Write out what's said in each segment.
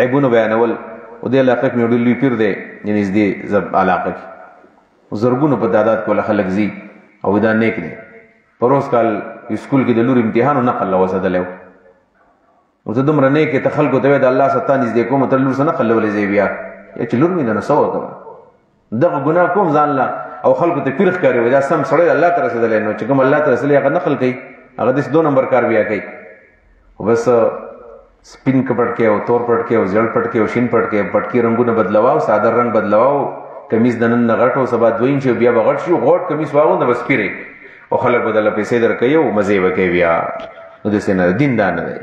عیبونو بیانول او دې علاقه کې ډېر لوی پیر دی یعنی دې علاقه کې زرګونو په تعداد کې خلک زی او دا نیک دی پروس کال اسکول کې د لور امتحان نقل له وسدلو او زه دومره نیک ته خلکو ته د الله ستان دې کوم تر لور سره نقل ولې زی بیا چې لور مې نه سو کړه دغه ګناه کوم ځان لا او خلکو ته پیر ښکاری وي دا سم سړی الله تعالی سره دلې نو چې کوم الله تعالی سره هغه نقل کوي هغه د 2 نمبر کار بیا کوي بس سپین کپټ کې او تور پټ کې او زړ پټ کې او شین پټ کې پټکی رنگونه بدلواو ساده رنگ بدلواو کمیز دنن نغټو سبا 2 انچ بیا بغټ شي غوټ کمیز واغو د بس پیری او خلک بدل پیسې درکې او مزه وکي بیا نو د سینه دین دان دی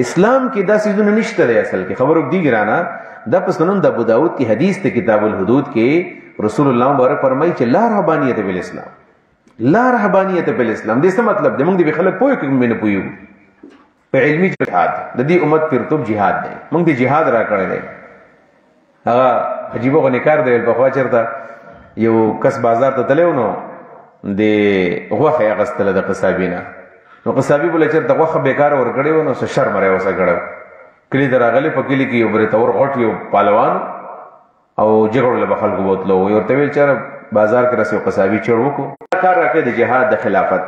اسلام کې دا سيزونه نشته دی اصل کې خبرو دی ګرانه د پسنن د ابو داود کی حدیث ته کتاب الحدود کې رسول الله مبارک فرمایي چې لا رهبانیت بالاسلام لا رهبانیت بالاسلام دې څه مطلب دی موږ دې خلک پوي کوم نه پويو په علمي جهاد د دې امت پرتوب جهاد دی موږ دې جهاد را کړی دی هغه عجیب غو کار دی په خوا چرته یو کس بازار ته تلو نو د غوخه غستله د قصابینا نو قصابی بل چرته غوخه بیکار ور کړی نو څه شرم راو وسه کړو کلی دراغلی په کلی کې یو بر تور غټ یو پهلوان او جګړه له خلکو بوتلو ورته ویل چې بازار کې رسو قصابی چور وکړو کار راکې د جهاد د خلافت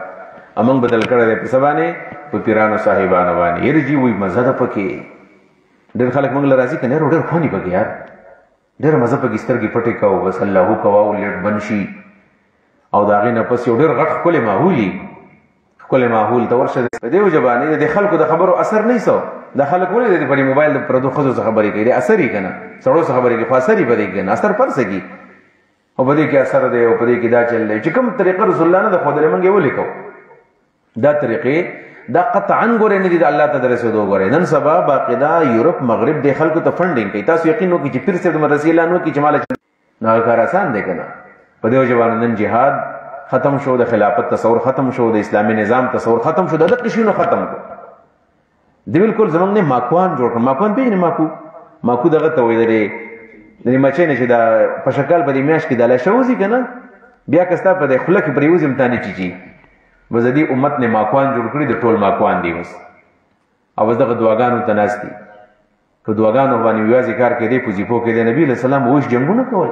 امنګ بدل کړی په سبانه په پیرانو صاحبانو باندې یرجی وي مزه ده پکې ډېر خلک موږ لرازي کنه ډېر خونی پکې یار ډېر مزه پکې سترګې پټې کاو بس الله کوو لټ بنشي او داغې نه پس یو ډېر غټ کله ماحولي کله ماحول ته ورشه په دې وجبانه د خلکو د خبرو اثر نه سو د خلکو ولې د موبایل پر دوه خزو خبرې کوي اثر یې کنه سړو خبرې کوي خو اثر یې پدې کنه اثر پر سکی او پدې کې اثر دی او پدې کې دا چل دی چې کوم طریقه رسول الله نه د خدای منګه ولیکو دا طریقې دا قطعا ګورې نه دي د الله تعالی رسول ګورې نن سبا باقاعده یورپ مغرب د خلکو ته فندینګ کوي تاسو یقین وکړئ چې پیر صاحب د رسولانو کې جمال نه کار آسان دی کنه په دې وجوان نن جهاد ختم شو د خلافت تصور ختم شو د اسلامي نظام تصور ختم شو د قشینو ختم کو دی بالکل زمونږ نه ماکوان جوړ کړ ماکوان پیژنې ماکو دغه ته وې لري د مچې نه چې دا په شکل په دې میاش کې د لښوزي کنه بیا کستا په دې خلک پر یوز امتحان چی وزدي امت نے ماکوان جوړ کړی د ټول ماکوان دی وس او دغه دعاګانو تناستي په دعاګانو باندې ویازي کار کې دی پوزیپو کې دی نبی له سلام وښ جنگونه کول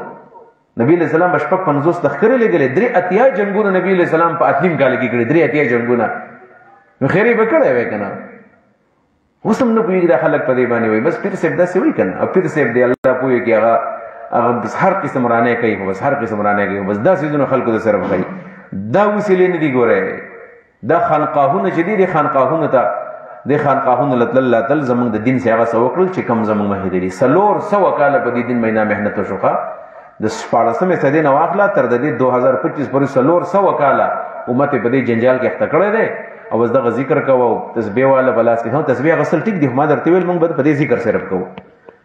نبی له سلام بشپک 50 تخکره لګلې درې اتیا جنگونه نبی له سلام په اتنیم کال کې کړی درې اتیا جنگونه نو خیره وکړې وای کنه وسم نه پوهیږي د خلک په دې باندې وای بس پیر سیب دا سی وای کنه او پیر سیب دی الله پوهیږي هغه بس هر قسم رانه کوي بس هر قسم رانه کوي بس دا سيزونه خلکو د سره کوي دا وسیلې نه دی ګوره دا خانقاهونه چې دي خانقاهونه ته د خانقاهونه الله تعالی زمونږ د دین سیغه سوکل چې کم زمونږ مهدري سلور سو کال په دې دین مینا مهنت وشوخه د 14مې صدې نو واخلا تر د 2025 پورې سلور سو کال امت په دې جنجال کې اخته کړې ده او دغه ذکر کوو تسبیح والا بلاس کې هم تسبیح غسل ټیک دی ما درته ویل موږ په دې ذکر صرف کوو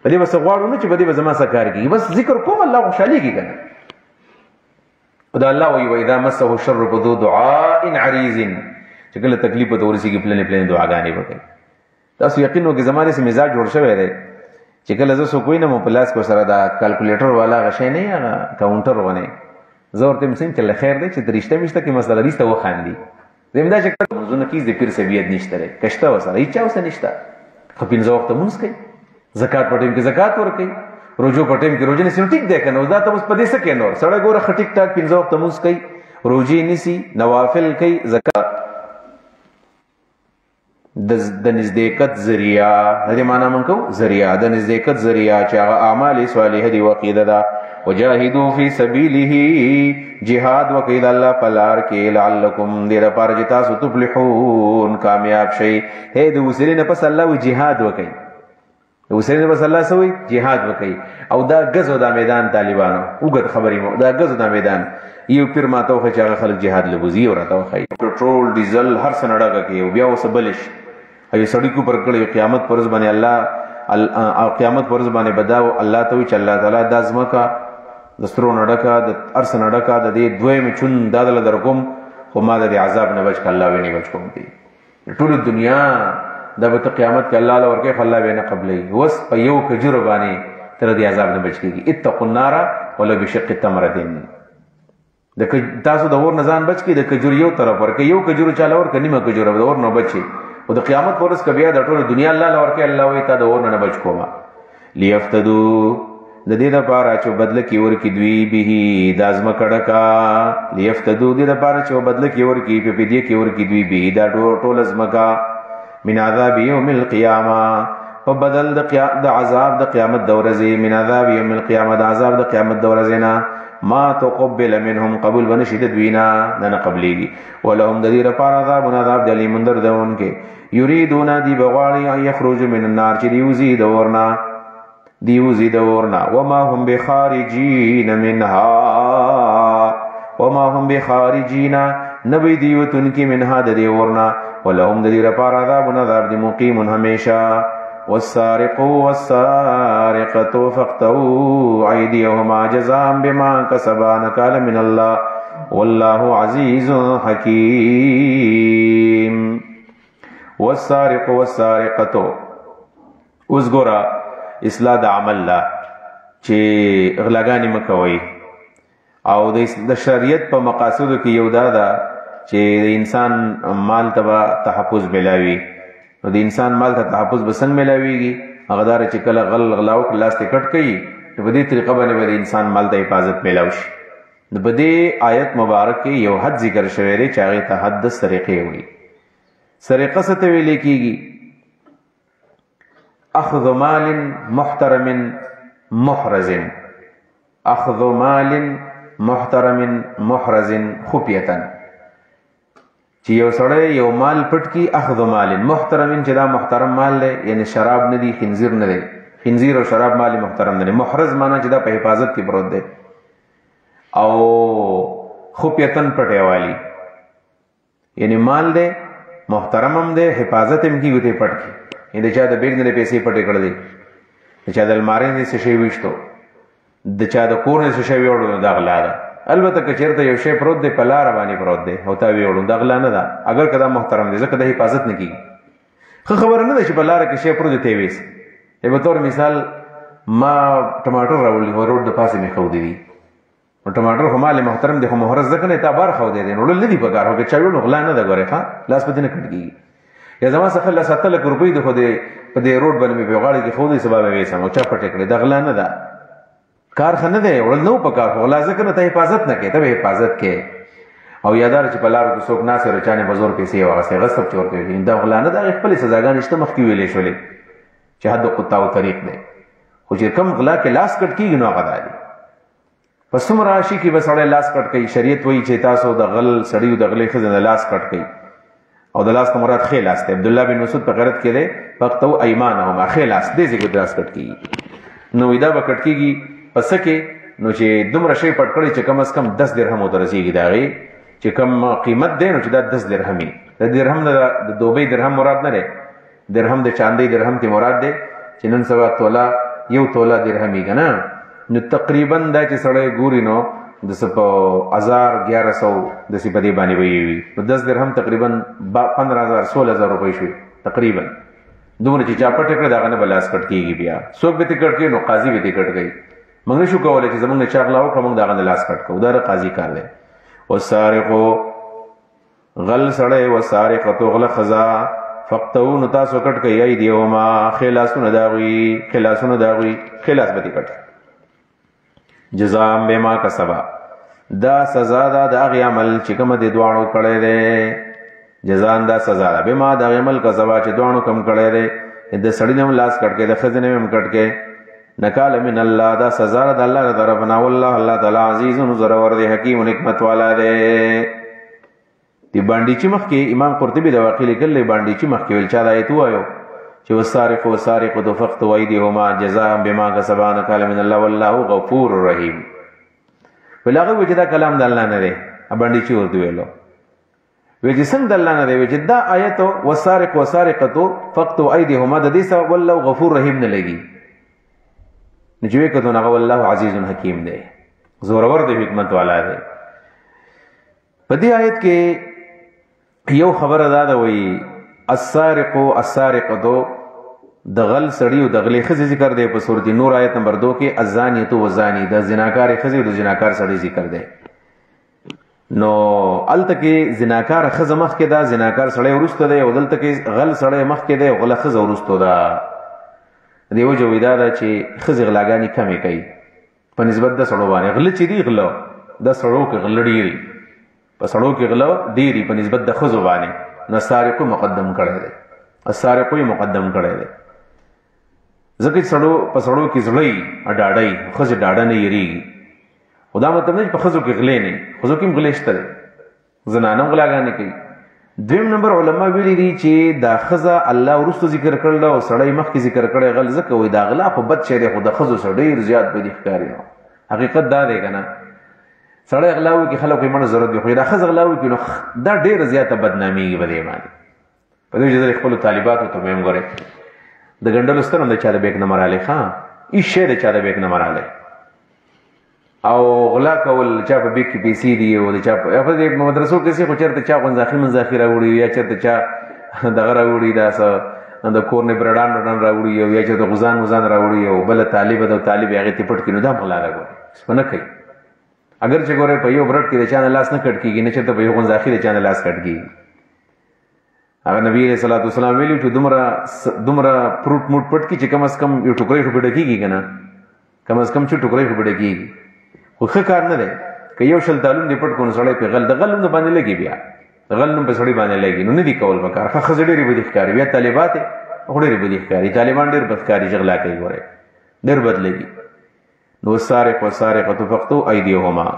په دې بس غواړو نه چې په دې زما سره کار کوي بس ذکر کوم الله خوشالي کوي کنه خدای الله وی وإذا مسه الشر فذو دعاء عريض چې کله تکلیف ته ورسیږي پلان پلان دعاګانې وکړي تاسو یقین وکړئ زمانه سي مزاج جوړ شوی دی چې کله زه سو کوی نه مو پلاس کو سره دا کیلکولیټر والا غشې نه یا کاونټر ونه زور ته مسین چې خیر دی چې درشته مشته کې مسله دې ته وخاندي زمدا چې منځونه کې د پیر سبیت نشته کشته وسره هیڅ اوسه نشته خو پینځه وخت مونږ کوي زکات پټیم کې زکات ورکړي روزو پټیم کې روزه نسی ټیک دی کنه دا ته اوس پدې سکه نور سړی ګوره خټیک ټاک پینځه وخت مونږ کوي روزي نسی نوافل کوي زکات د نزدېکت ذریعہ دې معنا مونږ ذریعہ د نزدېکت ذریعہ چې هغه اعمال صالحه دی وقیده دا وجاهدوا فی سبیله جهاد وکید الله پلار کې لعلکم دې لپاره چې تاسو تفلحون کامیاب شئ هې د وسیلې نه پس الله وی جهاد وکي د وسیلې نه پس الله سوی جهاد وکي او دا غزو دا میدان طالبانو وګت خبرې مو دا غزو دا میدان یو پیر ماته خو چې هغه خلک جهاد لبوزي او راته خي پټرول ډیزل هر څه نړه کوي بیا وسبلش ای سړی کو پر کړي قیامت پرز باندې الله قیامت پرز باندې بداو الله ته چې الله تعالی د ازمکا د سترو نډکا د ارس نډکا د دې دوی می چون دادل درکم خو ما د عذاب نه بچ الله ویني بچ کوم دي ټول دنیا د به قیامت کې الله لور کې الله وینه قبلې وس په یو کجور باندې تر دې عذاب نه بچ کیږي اتقوا النار ولا بشق تمرتين د تاسو د اور نزان بچ کی د کجور یو طرف ورکه یو کجور چاله ور کني ما کجور د اور نه بچي او د قیامت پر ورځ بیا د ټول دنیا الله لورکه الله وي تا د اور نه بچ کوما لیفتدو د دې لپاره چې بدله کې ورکی دوی به د ازم کړه لیفتدو د دې لپاره چې بدله کې ورکی په دې کې ورکی دوی به دا ټول ازمکا من عذاب یوم القیامه فبدل د عذاب د قیامت د ورځې من عذاب یوم القیامه د عذاب د قیامت د ورځې نه ما تقبل منهم قبول بنشد دوینا نه قبليږي ولهم د دې لپاره عذاب دلی مندر دون کې یریدون دی بغواړي ان یخرج من النار چې دیوزی دورنا وما هم بخارجین منها وما هم بخارجین نبی دیوتن کی منها د دیورنا ولهم د دې لپاره عذاب دی مقیم همیشه والسارق والسارقة فاقطعوا أيديهما جزاء بما كسبا نكالا من الله والله عزيز حكيم والسارق والسارقة اوس ګورا اصلاح د عمل لا چې غلاګانی مکوي او د شریعت په مقاصدو کې یو دا ده چې د انسان مال تبا تحفظ ملاوي نو د انسان مال ته تحفظ بسنګ ملاويږي هغه دار چې کله غلاو کلاس ته کټ کوي نو په دې طریقه باندې د انسان مال ته حفاظت ملاوي شي نو په دې آیت مبارک کې یو حد ذکر شوی دی چې هغه ته حد سرقه وي سرقه څه ته ویل کېږي اخذ مال محترم محرز اخذ مال محترم محرز خفیه چې یو سړی یو مال پټ کی اخذ مال محترم چې دا محترم مال دی یعنی شراب نه دی خنزیر نه دی خنزیر او شراب مال محترم نه دی محرز معنی چې دا په حفاظت کې پروت دی او خفیتن پټه والی یعنی مال دی محترم هم دی حفاظت هم کیږي ته پټ کی ان چا د بیگ نه پیسې پټې کړې دي چا د الماری نه څه شی وښتو د چا د کور نه څه شی وړو دا غلا ده البته که چیرته یو شی پروت دی په لار باندې پروت دی او تا ویوړو دا غلا نه ده اگر کدا محترم دی ځکه د حفاظت نه کیږي خبر نه ده چې په لار کې شی پروت دی ویس به تور مثال ما ټماټر راوړل هو روډ د پاسه می خو دی او ټماټر هم مال محترم دی خو محرز ځکه نه تا بار خو دی نو ول دی په کار هو کې چا ویوړو غلا نه ده غره ښا لاس پدې نه کټږي یا زما څخه ل 7 لک روپۍ د خو دې په دې روډ باندې په غاړه کې خو دې سبب وېسم او چا پټ کړی د غلا نه ده کار خنه ده ول نو په کار خو لازم کنه ته حفاظت نه کې ته حفاظت کې او یادار چې په لار کې څوک ناس رچانه بزور پیسې واغسته غصب چور کوي دا غلا نه ده خپل سزاګان شته مخ کې ویلې شولې چې حد قطع او طریق نه خو چې کم غلا کې لاس کټ کیږي نو غدا دي پسوم راشي کې وسړې لاس کټ کوي شریعت وایي چې تاسو د غل سړیو د غلې خزنه لاس کټ کوي او د لاس مراد خیلاس ته عبد الله بن مسعود په غیرت کې ده فقطو ايمانهم خیلاس دې څنګه دراس کټ کیږي نو ودا وکټ کیږي پس کې نو چې دومره شی پټ کړی چې کم از کم 10 درهم ورسیږي داغي چې کم قیمت دی نو چې دا 10 درهمي د درهم د دوبۍ درهم مراد نه دی درهم د چاندي درهم ته مراد دی چې نن سبا تولا یو تولا درهمي کنه نو تقریبا دا چې سړی ګوري نو د 1100 د سی په دې باندې وي 10 درهم تقریبا 15000 16000 روپۍ شوي تقریبا دومره چې چا پټ کړی دا غنه بلاس کټ کیږي بیا څوک به ټکټ کوي نو قاضي به ټکټ کوي موږ نشو کولای چې زمونږ چا غلا وکړو موږ دا غنه لاس کټ کوو دا قاضي کار دی والسارقو غل سړی والسارقتو غل خزا فقطو نو تاسو کټ کوي ای دیوما خلاصونه داوي خلاص به کټ جزاء بما کسبا دا سزا دا د هغه عمل چې کوم د دوانو کړي دي جزاء دا سزا ده بما د عمل کسبا چې دوانو کم کړي دي د سړی نوم لاس کټ کې د خزنه هم کټ کې نکال من الله دا سزا ده الله طرفنا والله الله تعالی عزیز زورور دی حکیم حکمت والا دی دی باندې چې مخ کې امام قرطبي د واقع لیکل باندې چې مخ کې ول چا د آیت وایو چې وسارق فقط ويدهما جزاء بما كسبا نكال من الله والله غفور رحيم ولغه وجدا کلام د الله نه دی باندې چې ورته ویلو وجه څنګه د الله نه دی وجه دا آیت وسارق فقط ويدهما د دې سبب والله غفور رحیم نه لګي نجوي کته نو والله عزیز حکیم دی زورور دی حکمت والا دی په دې آیت کې یو خبره ده وی السارقو د غل سړی او د غلې خزي ذکر دی په سورۃ نور آیت نمبر 2 کې الزانیه والزانی د زناکار خزي او د زناکار سړی ذکر دی نو الته کې زناکار ښځه مخکې ده، زناکار سړی وروسته دی، او دلته کې غل سړی مخکې دی او غله ښځه وروسته ده. دې وجه وایي دا ده چې ښځې غلاګانې کمې کوي په نسبت د سړو باندې. غله چې دي غله د سړو کې غله ډېري، په سړو کې غله ډېري په نسبت د ښځو باندې. نو سارقو مقدم کړی دی، سارقو یې مقدم کړی دی. ځکه چې په سړو کې زړه وي ډاډه وي، ښځې ډاډه نه یېرېږي. خو دا مطلب نه چې په ښځو کې غلې نه وي، ښځو کې هم غلې شته دی، زنانه هم غلاګانې کوي. دویم نمبر علما ویلي دي چې دا ښځه الله وروسته ذکر کړله او سړی مخکې ذکر کړی غل، ځکه وایي دا غلا خو بد شی دی، خو د ښځو سره ډېر زیات بدي ښکاري. حقیقت دا دی که نه، سړی غلا وکړي خلک یې مړه ضرورت وي، خو دا ښځه غلا وکړي نو دا ډېره زیاته بدنامېږي په دې باندې. په دې وجه خپلو طالباتو ته ویم ګورئ د ګنډلو ستر هم د چا د بیک نه مرالی، ښه هېڅ شی د چا د بیک نه مرالی. او غلا کول چا په بیک کې پیسې دي او د چا په مدرسو کې خو چېرته چا غنځاخي منځاخي راوړي یا چېرته چا دغه راوړي دا څه د کور نه برډان وډان راوړي او یا چېرته غوزان وزان راوړي او بله طالبه د طالب هغې ته پټ کړي، نو دا هم غلا ده. ګورئ په نه کوي. اگر چې ګورئ په یو برډ کې د چا نه لاس نه کټ کېږي، نه چېرته په یو غنځاخي د چا نه لاس کټ کېږي. هغه نبي علیه صلات وسلام ویلي چې دومره پروټ موټ پټ کړي چې کم از کم یو ټوکرۍ خو پې ډکېږي که نه، کم از کم چې ټوکرۍ خو پې ډکېږي. خو ښه کار نه دی که یو شل تالون دې پټ کړو نو سړی پې غل د غل نوم د باندې لګي، بیا د غل نوم په سړي باندې لګي، نو نه دي کول پکار. ښه ښځې ډېرې بدې ښکاري، بیا طالبات خو ډېرې بدې ښکاري، طالبان ډېر بد ښکاري چې غلا کوي. ګورئ ډېر بد لګي. نو والسارق والسارقة فاقطعوا أيديهما.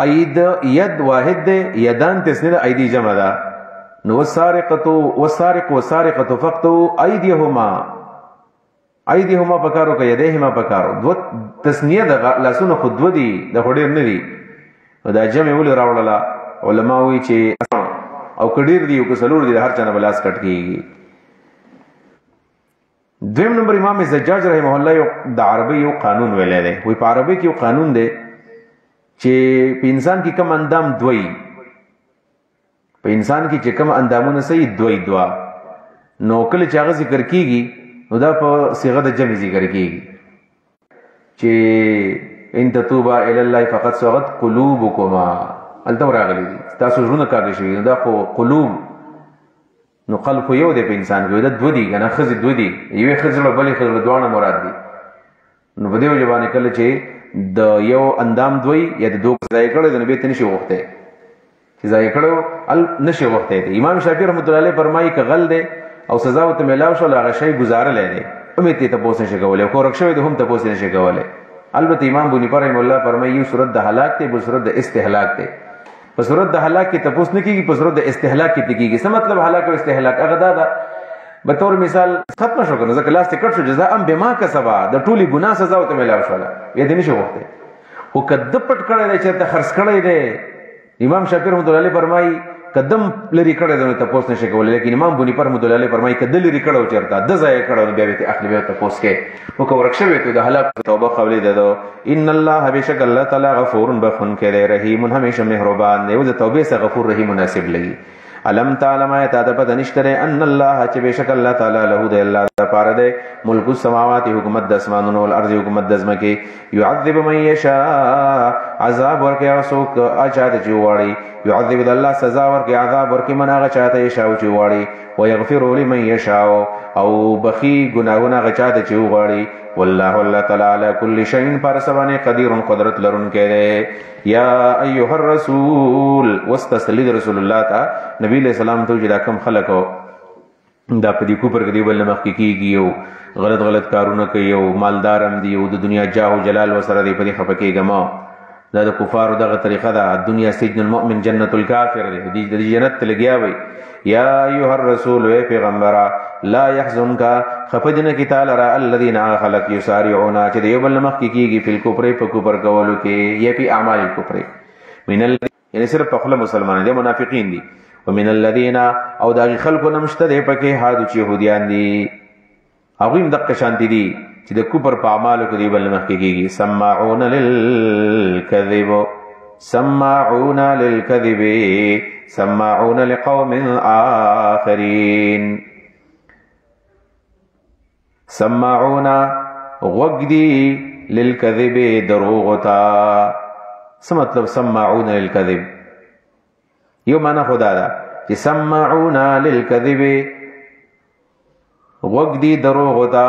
اید ید واحد دی، یدان تسنی ده، ایدی جمع ده. نو والسارق والسارقة فاقطعوا أيديهما، ایدیهما پکارو که یدیهما پکارو. دو تسنیه ده، لاسونه خود دو دي، ده خو ډېر نه دي. نو دا جمع ولې راوړله؟ علما وایي چې او که ډېر دي او که څلور دي د هر چا نه به لاس کټ کېږي. دویم نمبر امام زجاج رحمه الله د عربي یو قانون ویلی دی. وایي په عربي کې یو قانون دی چې په انسان کې کم اندام دوی، په انسان کې چې کم اندامونه صحیح دوه، نو کله چې هغه ذکر کېږي نو دا په صيغه د جمع ذکر کېږي چې ان تتوبا الی الله فقد صغت قلوبکما، هلته راغلی دي تاسو زړونه کاږي شوي، دا خو قلوب، نو قلب خو یو دی په انسان کې، دا دوه دي که نه، ښځې دوه دي، یوې ښځې زړه بلې ښځې زړه دواړه مراد دي. نو په دې وجه باندې کله چې د یو اندام دوی یا د دوه ضایع کړی د نو بېرته نشي غوښتی، چې ضایع کړی نشي غوښتی دی. امام شافعي رحمت الله علیه فرمایي که غل دی او سزا ورته میلاو شول هغه شی ګزارلی دی، هم یې تپوس نشي کولی، خو ورک شوی دی هم تپوس نشي کولی. البته امام بونیپا رحمه الله فرمایي یو صورت د هلاک دی، بل صورت د استهلاک دی. په صورت د هلاک کې تپوس نه کېږي، په صورت د استهلاک کې کېږي. څه مطلب هلاک او استهلاک؟ هغه دا ده به طور مثال ختمه شو که نه، ځکه لاس یې کټ شو، جزاء بما کسبه، د ټولې ګناه سزا ورته میلاو شوله، بیا دې نشي غوښتی. خو که ده پټ کړی دی، چېرته خرڅ کړی دی، امام شافعي رحمت الله علیه فرمایي که دم لرې کړی دی نو تپوس نشي کولی. لیکن امام بونیپا رحمت الله علیه فرمایي که ده لرې کړی و چېرته ده ضایع کړی نو بیا به ترې اخلي، بیا تپوس کوې. نو که ورک شوی تو د هلاک توبه قبلې ده. ان الله بېشک الله تعالی غفور بخونکی دی، رحیم همیشه مهربان دی. و د توبې څخه غفور رحیم مناسب لګي. علم تعلم آیا تا د پته نشته دی ان الله چې بېشک الله تعالی له دی الله دپاره دی ملک السماوات حکومت د اسمانونو والارض حکومت د ځمکې، یعذب من یشاء عذاب ورکوي هغه څوک چا ته چې وغواړي، یعذب د الله سزا ورکوي عذاب ورکوي من هغه چا ته یشاء چې وغواړي، ویغفر لمن یشاء او بخي ګناهونه هغه چا ته چې وغواړي. والله الله تعالی علی کل شیء پر سبانه قدیر قدرت لرونکی دی. یا ایها الرسول واستسلید رسول الله ته نبی علیہ السلام ته چې دا کم خلک دا په دې کوپر کې دی بل مخ کې کېږي او غلط کارونه کوي او مالدار هم دي او د دنیا جاه او جلال ورسره دی، په دې خفه کېږه ما. دا د کفارو دغه طریقه ده، دنیا سجن المؤمن جنت الکافر دی، د جنت ته لګیا وي. یا ایها الرسول وی پیغمبره لا یحزنک خفدن کی تعالی را الذین خلق یسارعون چې د یو بل مخ کې کېږي فی الکفر په کفر کولو کې، یا په اعمال الکفر من یعنی صرف په خپل مسلمانان دي، منافقین دي. ومن الذین او دغه خلکو نه مشته دی پکې هادو چې یهودیان دي، هغوی هم دقه شانتي دي چې د کفر په اعمالو کې دی بل مخ کې کېږي. سماعون للکذب، سماعون للکذب، سماعون لقوم آخرین. سماعون غوږ دي للکذب دروغ تا، څه مطلب سماعون للکذب؟ یو معنا خدا دا چې سماعون للکذب غوږ دی دروغ ته،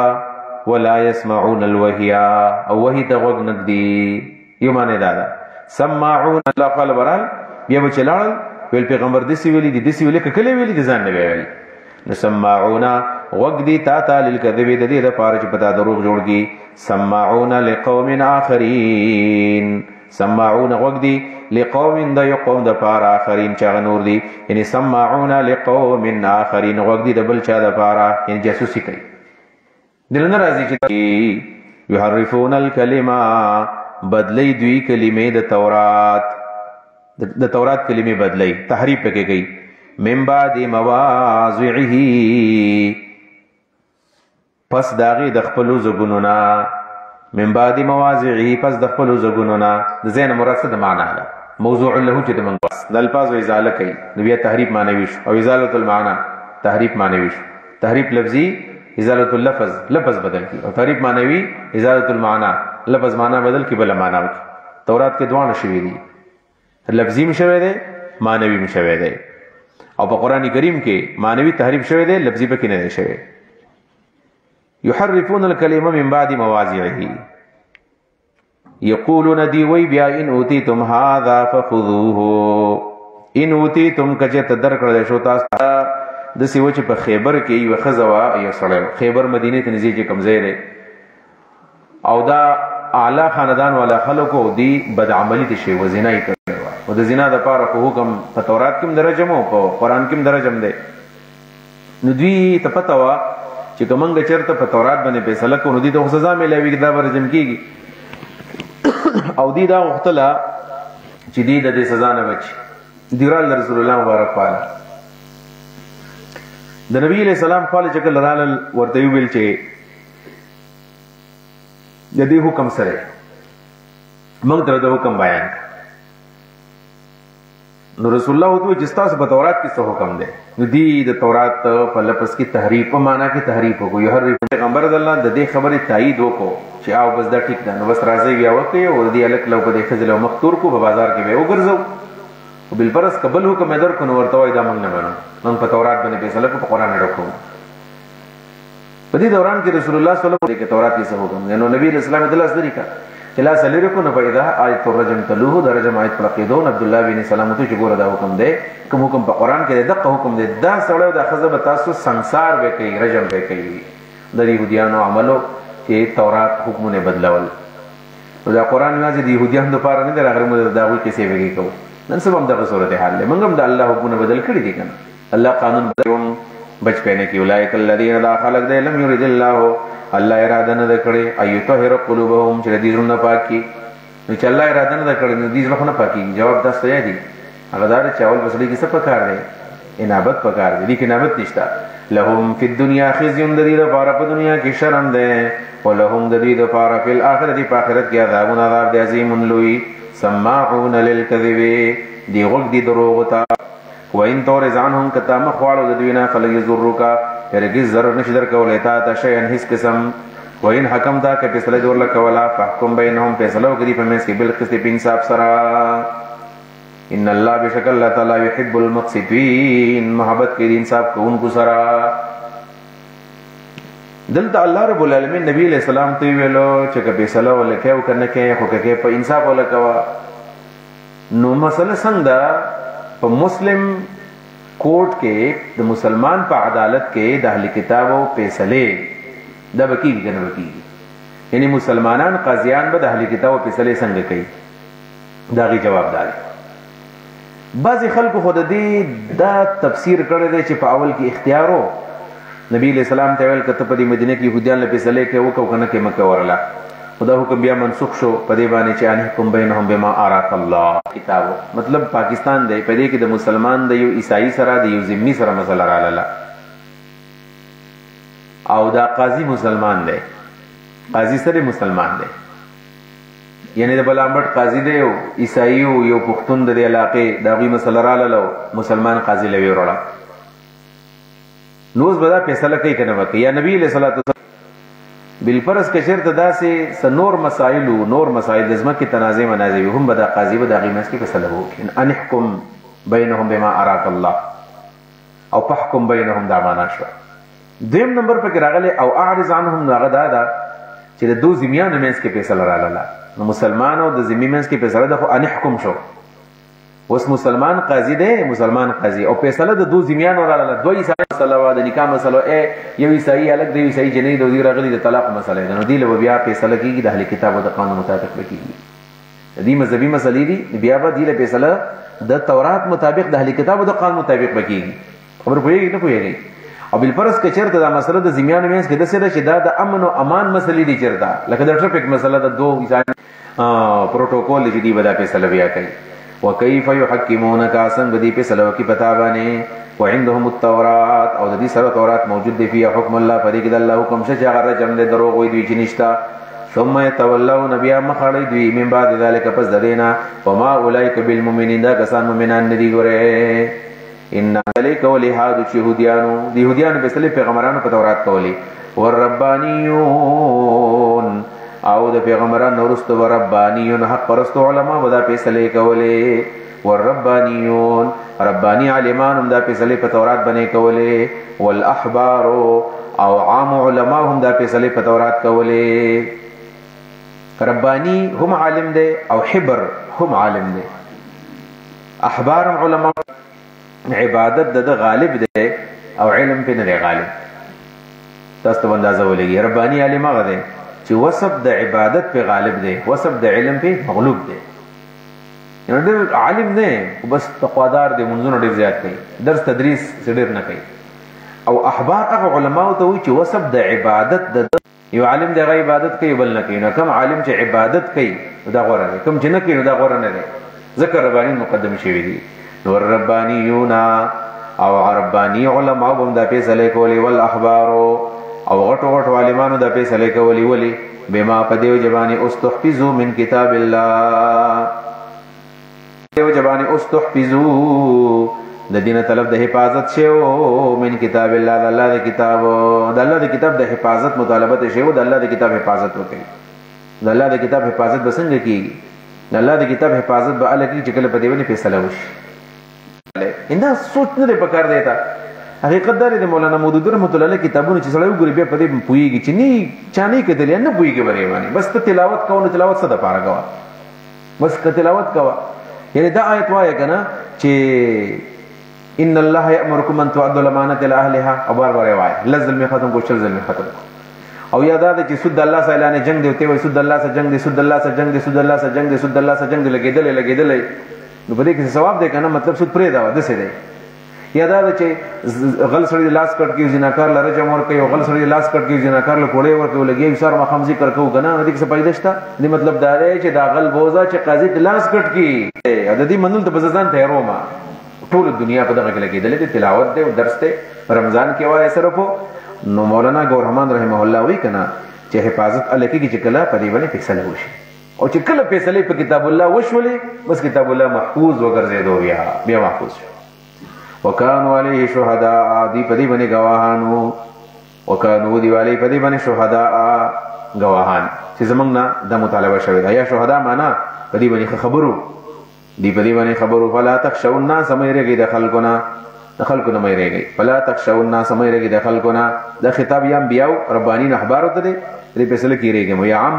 ولا يسمعون الوحي او وحي ته غوږ نږدي. یو معنا دا ده سماعون الله قال برال بیا به چلاړ ویل پیغمبر دسی ویلي دي دسی ویلي کله ویلي دي ځان نه ویل. نو سماعون غوږ دی تا ته للکذب د دې لپاره چې پتا دروغ جوړ کی. سماعون لقوم آخرین سماعون غوږ دی لقوم د یو قوم د پاره آخرین چا نور دی، یعنی سماعون لقوم آخرین غوږ دی د بل چا د پاره، یعنی جاسوسی کوي. دلته راځي چې یحرفون الکلمه بدلی دوی کلمې د تورات کلمې بدلی تحریف پکې کوي. من بعد مواضعه پس داغي د خپل زګونونه، من بعد مواضعه پس د خپل زګونونه د زین مراد د معنا ده موضوع له چې د منقص د الفاظ و ازاله کوي. نو بیا تحریف معنوي شو او ازاله المعنى تحریف معنوي شو. تحریف لفظي ازاله اللفظ لفظ بدل کی، او تحریف معنوي ازاله المعنى لفظ معنا بدل کی بل معنا وکي. تورات کې دوه شوي دي، لفظي مشوي دي معنوي مشوي دي، او په قران کریم کې معنوي تحریف شوی دی لفظي پکې نه دی شوی. يحرفون الكلمه من بعد مواضعه يقولون دی وی بیا ان اوتیتم هذا فخذوه ان اوتیتم کچه درکړل شو تاسو د سیو چې په خیبر کې یو خزوا یو سړی خیبر مدینه ته نږدې کې کمزې دی او دا اعلی خاندان والا خلکو دی بد عملی ته شی وزنای کړو او د زنا د پاره کو حکم په تورات کې درجه مو په قران کې درجه مده. نو دوی ته پتا وا چې کومنګ چرته په تورات باندې فیصله کوي نو دي ته سزا ملوي دا ورجم کیږي او دی دا وختلا چې دی د سزا نه بچي. دیرال رسول الله مبارک پاله د نبی علیہ السلام خپل چې کله رال ورته ویل چې د دې حکم سره موږ درته حکم بیان. نو رسول الله وتو چې تاسو په تورات کې څه حکم دی؟ نو دی د تورات په لفظ کې تحریف په معنا کې تحریف وکړو. یو هر پیغمبر د الله د دې خبرې تایید وکړو چې او بس دا ټیک ده، نو بس راځي بیا وکړي او دې الک لو په دې خزل او مختور کو په بازار کې به وګرځو او بل پرس قبل حکم در کو نو ورته وای دا موږ نه غواړو نن په تورات باندې فیصله کو په قران نه راکو. په دې دوران کې رسول الله صلی الله علیه وسلم کې تورات کې څه حکم دی؟ نو نبی رسول الله دلته طریقہ چلا سلیرکو نه پیدا آیت الرجم تلوه درجه آیت پلقیدون عبد الله بن سلام ته چې ګوره دا حکم دی کوم حکم په قران کې دغه حکم دی دا سړیو د خزه تاسو संसार به کوي رجم به کوي. د يهوديانو عملو چې تورات حکمونه بدلول او دا قران نه د يهوديانو لپاره نه راغلی موږ دا وی کیسه وګی کو نن سبا هم دغه صورت حال له موږ هم د الله حکمونه بدل کړی دي کنه. الله قانون بدلوم بچ پینه کې اولایک الذین لا خلق دی لم یرید الله الله اراده نه کړي ایطهر قلوبهم چې دې زړه پاکي. نو چې الله اراده نه کړي نو دې زړه نه پاکي. جواب دا څه دی؟ هغه دار چاول بسړي کې څه پکار دی؟ انابت پکار دی. لیکن انابت نشته. لهم فی الدنیا خزي الذی لپاره په دنیا کې شرم ده او لهم الذی لپاره په آخرت په آخرت کې عذاب عظیم لوی. سماعون للکذب دی غوږ دی دروغ ته وین تورز عنهم کتا مخواړو د دوی نه فلګ ضرورکا هرګز ضرر نشدر کولای تا شیئا هیڅ قسم. وین حکم دا که فیصله جوړ لکولا فحکم بینهم فیصله وکړي په منځ کې بالقسط په انصاف سره. ان الله بشک الله تعالی يحب المقسطين محبت کې انصاف کوونکو سره. دلته الله رب العالمین نبی علیہ السلام ته ویلو چې که فیصله ولکه او کنه کې خو کې په انصاف ولکوا. نو مسله څنګه په مسلم کوर्ट کې د مسلمان په عدالت کې د اهل کتابو فیصله د وکیل کنه وکیل یعنی مسلمانان قاضیان به د اهل کتابو فیصله څنګه کوي؟ داغي جواب دی. بعضی خلکو خود دې دا تفسیر کړی دی چې په اول کې اختیارو نبی علیہ السلام ته ویل کته په دې مدینه کې يهوديان له فیصله کې وکاو کنه کې مکه ورلا خدا حکم بیا منسوخ شو په دې باندې چې ان حکم بینهم بما اراک الله کتابو. مطلب پاکستان دی په دې کې د مسلمان د یو عیسائی سره د یو ذمی سره مسله رااله او دا قاضي مسلمان دی قاضي سره مسلمان دی یعنی د بلامبټ قاضي دی یو عیسائی یو پښتون د علاقې دغه مسله رااله مسلمان قاضي لوي وروړه نوز بدا فیصله کوي کنه وکي یا نبی علیہ الصلوۃ والسلام بالفرض که چېرته داسې نور مسایل د ځمکې تنازع منازع وي هم به دا قاضي به د هغې منځ کې فیصله وکړي ان احکم بینهم بما اراک الله او فحکم بینهم دا معنا شوه. دویم نمبر پکې راغلی او اعرض عنهم نو هغه دا ده چې د دو ذمیانو منځ کې فیصله راغله نو مسلمان او د ذمي منځ کې فیصله ده خو ان احکم شو. اوس مسلمان قاضي دی مسلمان قاضي او فیصله د دو ذمیانو راغله دوه عیسایي مسله وه د نکاح مسله یو عیسایي هلک د یو عیسایي جنۍ د دوی راغلي د طلاق مسله ده نو دې له به بیا فیصله کېږي د اهل کتاب او د قانون مطابق به کېږي. د دې مذهبي مسلې دي بیا به دې له فیصله د تورات مطابق د اهل کتاب او د قانون مطابق به کېږي. خبر پوهېږي نه پوهېږي. او بالفرض که چېرته دا مسله د ذمیانو منځ کې داسې ده چې دا د امن او امان مسلې دي چېرته لکه د ټرفک مسله د دو عیسایي پروټوکول چې دي به دا فیصله بیا کوي. وکیف یحکمونک څنګه به دې فیصله وکړي په تا باندې وعندهم التورات او د دې سره تورات موجود دی فیها حکم الله په دې کې د الله حکم شته چې هغه رجم دی دروغ وایي دوی چې نشته. ثم یتولون بیا مخړی دوی من بعد ذلک پس د دې نه وما اولئک بالمؤمنین دا کسان مؤمنان نه دي. ګورې ان علیک ولهاد یهودیانو د یهودیانو فیصلې پیغمبرانو په تورات کولې والربانیون او د پیغمبرانو وروسته وربانیون حق پرستو علما به دا فیصلې کولې والربانیون ربانی عالمان هم دا فیصلې په تورات باندې کولې والاحبار او عام علما هم دا فیصلې په تورات کولې. ربانی هم عالم دی او حبر هم عالم دی. احبار علما عبادت د غالب دی او علم په نه غالب تاسو ته اندازه ولګي. ربانی عالم هغه دی چې وصف د عبادت په غالب دی وصف د علم په مغلوب دی. یعنی ډېر عالم نه بس تقوادار دی منځونه ډېر زیات کوي درس تدریس ډېر نه کوي. او احبار هغه علماو ته وایي چې وصف د عبادت د یو عالم د هغه عبادت کوي بل نه کوي. نو کوم عالم چې عبادت کوي دا غوره دی کوم چې نه کوي نو دا غوره نه دی ذکر ربانی مقدم شوی دی. نو ربانیون او ربانی علما هم دا فیصله کولې والاحبار او غټو غټو عالمانو دا فیصله کولې ولي بما په دیو جبانی استحفظوا من کتاب الله دیو جبانی استحفظوا د دینه طلب د حفاظت شو من کتاب الله د الله د کتاب د حفاظت مطالبه شو د الله د کتاب حفاظت وکړي. د الله د کتاب حفاظت به څنګه کیږي؟ د الله د کتاب حفاظت به الګي چې کله په دیونه فیصله وشي. انده سوچ نه پکار دیتا حقیقت دار دی مولانا مودودی رحمت الله علیه کتابونه چې سړی وګوري بیا په دې پوهیږي چې نه چانه کېدل نه پوهیږي بری باندې بس ته تلاوت کوو تلاوت څه د پاره کوه بس که تلاوت کوه. یعنی دا آیت وایه کنه چې ان الله یامرکم ان تؤدوا الامانه الى اهلها او بار بار وایه لز ظلم ختم کو شر ظلم ختم. او یاد ده چې سود الله سره اعلان جنگ دی ته وای سود الله سره جنگ دی سود الله سره جنگ دی سود الله سره جنگ دی سود الله سره جنگ دی لګیدل نو بده کې ثواب دی کنه مطلب سود پرې دا ده څه دی. یاد ده چې غل سړی لاس کټ کې زناکار لره جمع کوي او غل سړی لاس کټ کې زناکار له کوړې ورته لګي سر مخم ذکر کوو کنه دې څه پیدا شته. دې مطلب دا دی چې دا غل بوزا چې قاضي لاس کټ کې د دې منل ته بزدان ته روما ټول دنیا په دغه کې لګیدل دي تلاوت دی او درس دی رمضان کې وایي صرف نو مولانا گور رحمان رحمه الله وی کنه چې حفاظت الکی کې چې کله په دې باندې فیصله وشي او چې کله فیصله په کتاب الله وشولې بس کتاب الله محفوظ وګرځیدو بیا محفوظ شو. وکانو علیه شهداء دی په دې باندې گواهانو وکانو دی علیه په دې باندې شهداء گواهان چې زمونږ نه د مطالبه شوی دا یا شهدا معنا په دې باندې خبرو دی په دې باندې خبرو فلا تخشوا الناس مېرګي د خلقونه مېرګي فلا تخشوا الناس مېرګي د خلقونه د خطاب یم بیاو ربانی احبار ته دې فیصله کیږي یا عام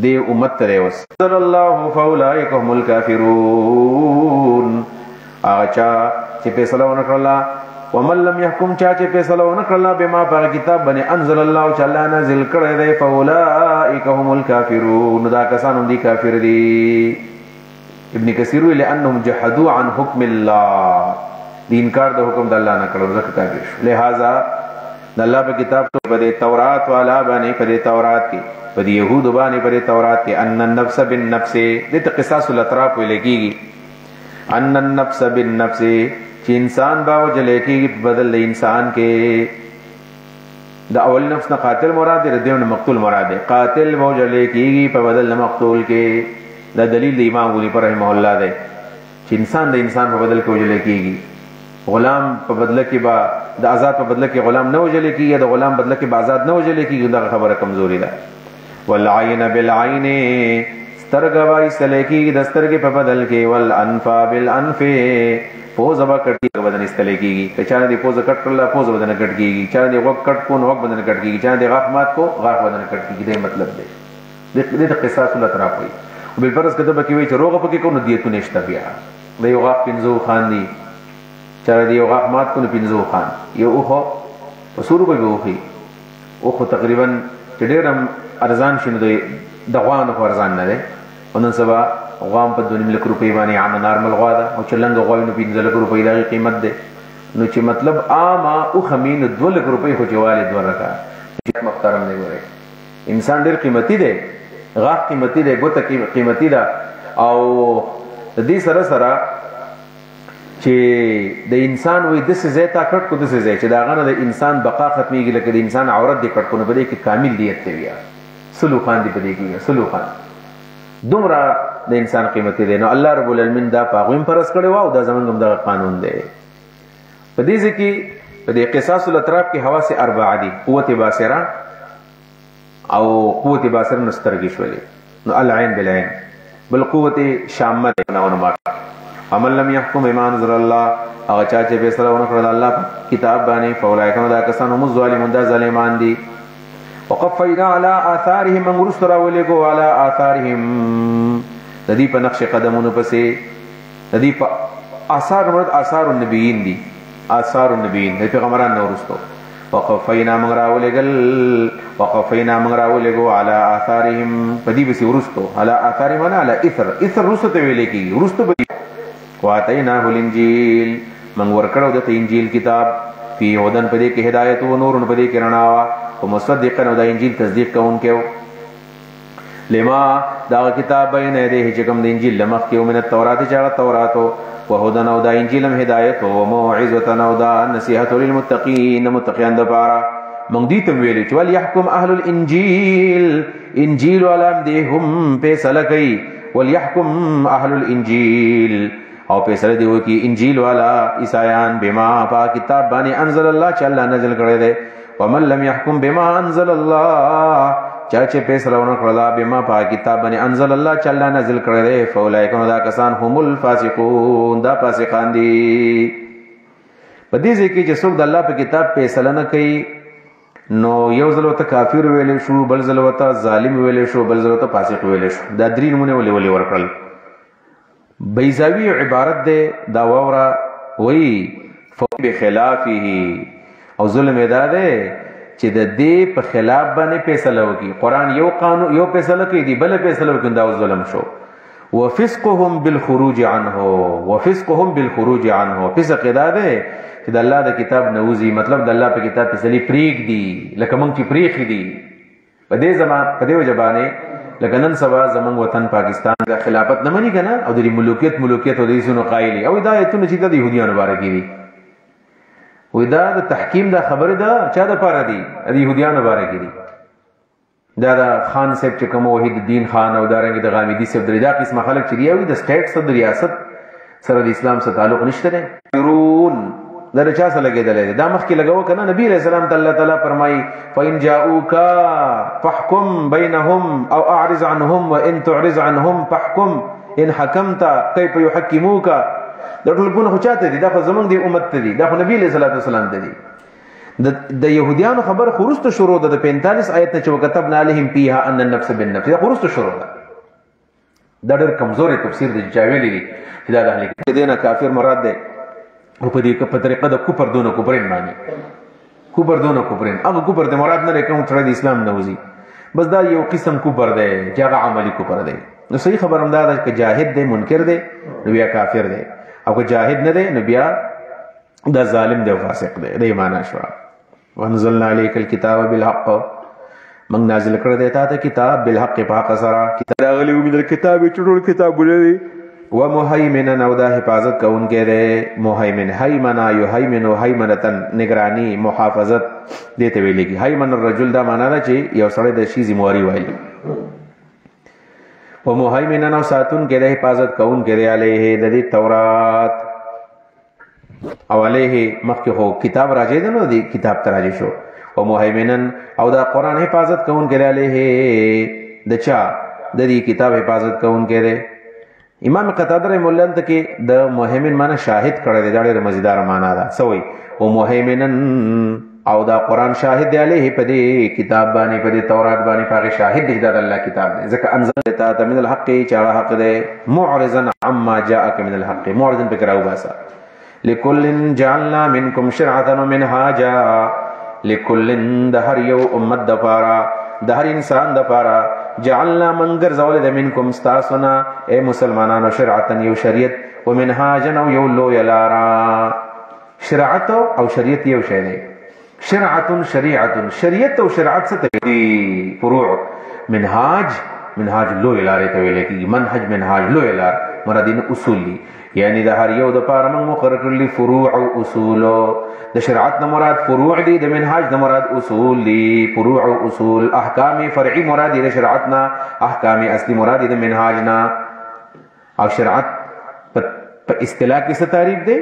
دی امت ته وس صلی الله فاولئک هم الکافرون. اچا چې فیصله ونکړه ومن لم يحكم چا چې فیصله ونکړه بما پر کتاب باندې انزل الله چې الله نازل کړی دی فاولئک هم الکافرون دا کسان دي کافر دي. ابن کثیر ویل انهم جحدوا عن حکم الله دی انکار د حکم د الله نه کړو ځکه کافر شو. لہذا د الله په کتاب په تورات والا باندې په تورات کې په يهود باندې په تورات کې ان النفس بالنفس د قصاص الاطراف ویل کېږي. ان النفس بالنفس چې انسان با وجل کېږي بدل د انسان کې د اول نفس نه قاتل مراد دی د مقتول مراد دی. قاتل وجل کېږي په بدل د مقتول کې دا دلیل د امام غنی پر رحمه الله دی چې انسان د انسان په بدل کې وجل کېږي. غلام په بدل کې با د آزاد په بدله کې غلام نه وجل کی یا د غلام بدله کې آزاد نه وجل کی دا خبره کمزوري ده. والعين بالعين سترګه وای سلیکی د سترګې په بدل کې والانف بالانف پوز با کټي بدن استلې کیږي که چا دې پوز کټ کړل پوز بدن کټ کیږي چا دې غوږ کټ کو نو غوږ بدن کټ کیږي چا دې غاښ مات کو غاښ بدن کټ کیږي دا مطلب دی. دې قصاص الاطراف وي او بل فرض کده بکی وي چې روغه پکې کو نو دیتونه نشته بیا د یو غاښ پنځو خان دي چا دې یو غاښ مات کو نو پنځو خان یو خو وسورو به وخی او خو تقریبا ډېر ارزان شنو دی د غوانو خو ارزان نه دی ونن سبا غوام په 2 لک روپۍ باندې عام نارمل غوا ده او چلنګ غوای نو 15 لک روپۍ د قیمت ده نو چې مطلب عام او خمین 2 لک روپۍ خو جواله 2 رکا محترم دی ګوره انسان ډېر قیمتي دی غاښ قیمتي دی ګوته قیمتي ده او د دې سره سره چې د انسان وې د څه زیاته کټ کو د څه زیات چې دا غنه د انسان بقا ختميږي لکه د انسان عورت دی کټ کو نه بده کې کامل دیت دی بیا سلو خان دی بده کې سلو خان دومره د انسان قیمتي دی. نو الله رب العالمین دا پاغویم فرض کړی و او دا زمونږ د قانون دی. په دې ځکه په دې قصاص الاطراف کې حواس اربعه دي قوت باصره او قوت باصره نسترګې شولې نو العين بالعين بل قوت شامه نه ما عمل لم يحكم بما انزل الله هغه چا چې فیصله ونه کړل الله کتاب باندې فولای کنه دا کسان هم ظالمون دا ظالمان دي. وقفینا علی آثارهم من رسل ولګو علی آثارهم د دې په نقش قدمونو پسې د دې په آثار مراد آثار النبیین دي آثار النبیین د پیغمبرانو نو رسو وقفینا من راولګو علی آثارهم په دې پسې ورستو علی آثارهم نه علی اثر رسو ته ویل کی رستو واتیناه الانجیل من ورکړو د انجیل کتاب فی هدن په دې کې هدایت او نور په دې کې رڼا او مصدقا د انجیل تصدیق کوونکو لما دا کتاب بین یده چې کوم د انجیل لمخ کې من التورات چې تورات او هدن او د انجیل هم هدایت او موعظه او د نصیحت للمتقین متقین د بارا مونږ دې ته ویلې چې ول يحكم اهل الانجیل انجیل علام دې هم فیصله کوي وليحكم اهل الانجیل او فیصله دی وکي انجیل والا عیسایان بما پا کتاب باندې انزل الله چې الله نازل کړی دی ومن لم يحكم بما انزل الله چا چې فیصله ونه کړل بما پا کتاب باندې انزل الله چې الله نازل کړی دی فاولئک دا کسان هم الفاسقون دا فاسقان دي. په دې ځکه چې څوک د الله په کتاب فیصله نه کوي نو یو ځل وته کافر ویلې شو بل ځل وته ظالم ویلې شو بل ځل وته فاسق ویلې شو دا درې نمونه ولې ورکړل. بیزاوی عبارت ده دا وورا وی بخلافه او ظلم ادا ده چې د دې په خلاف باندې فیصله وکي قران یو قانون یو فیصله کوي دی بل فیصله وکي دا ظلم شو. وفسقهم بالخروج عنه فسق ادا ده چې د الله د کتاب نوزي مطلب د الله په کتاب فیصله پریک دی لکه مونږ چې پریخ دی په دې زمان په دې وجبانه لکه نن سبا زمونږ وطن پاکستان د خلافت نه مني کنه او د ملوکیت او د سونو قایلی او دا ایتونه چې د يهوديانو باره کې دي وې دا د تحکیم دا خبره ده چا د پاره دي د يهوديانو باره کې دي دا خان صاحب چې کوم وحید الدین خان او دارنګ د غامیدی صاحب دا قسمه خلک چې دی د سټیټ سره د ریاست سره د اسلام سره تعلق نشته نه يرون دا چا سره لګیدل دا مخکې لګاو کنه نبی رسول الله تعالی فرمایي فإن جاءوك فاحكم بينهم او اعرض عنهم وان تعرض عنهم فاحكم ان حكمت كيف يحكموك دا ټول ګونه چاته دي دا زمونږ د امت ته دي دا نبی صلی الله علیه وسلم ته دي د يهوديانو خبر خروست شروع ده 45 آیت ته وكتبنا عليهم فيها ان النفس بالنفس دا خروست شروع ده دا ډېر کمزوري تفسیر دی چاویلی دي چې دا د اهل کتاب کافر مراد ده او په دې په طریقه د کوپر دونه کوپرین باندې کوپر دونه کوپرین هغه کوپر د مراد نه کوم تر د اسلام نوزي بس دا یو قسم کوپر دی چې هغه عملی کوپر دی. نو صحیح خبر هم دا ده چې جاهد دی منکر دی نو بیا کافر دی او که جاهد نه دی نو بیا دا ظالم دی او فاسق دی د معنا شو. وانزلنا عليك الكتاب بالحق من نازل کړ دی ته کتاب بالحق په حق سره کتاب غلی من الكتاب ټول کتاب ولې ومهیمنا او دا حفاظت کوونکی دی مهیمن هیمنا یهیمن هیمنتن نگرانی محافظت دې ته ویل کی هیمن الرجل دا معنا ده چې یو سړی د شی ذمہواری وایي ومهیمنا او ساتون کې د حفاظت کوونکی دی علیه د دې تورات او علیه مخکې خو کتاب راجع دی نو دی کتاب ته راجع شو او مهیمنن او دا قرآن حفاظت کوونکی دی علیه د چا د دې کتاب حفاظت کوونکی دی. امام قتاده رحمه الله ته کې د مهیمن معنی شاهد کړی دی، دا ډېره مزیدار معنا ده. سوی او مهیمنن او دا قرآن شاهد دی علیه په دې کتاب باندې، په دې تورات باندې، په هغې شاهد دی دا د الله کتاب دی. ځکه انزل تا من الحق چې هغه حق دی، معرضا عما جاءک من الحق، معرضا پکې راوباسه. لکل جعلنا منکم شرعة ومنهاجا، لکل د هر یو امت دپاره، د هر انسان دپاره، جعلنا من ګرځولی د منکم ستاسو نه ای مسلمانانو شرعة یو شریعت، ومنهاجا او یو لویه لاره. شرعت او شریعت یو شی دی. شرعة شریعة، شریعت او شرعت څه ته دي؟ فروع. منهاج لویه لارې ته ویل کېږي. منهج منهاج لویه لار، مرادین اصول دي. یعنی د هر یو دپاره موږ مقرر کړلي فروع او اصولو. د شرعت نه مراد فروع دي، د منهاج نه مراد اصول دي. فروع او اصول، احکام فرعي مراد دي د شرعت نه، احکام اصلي مراد دي د منهاج نه. او شرعت په اصطلاح کې څه تعریف دی؟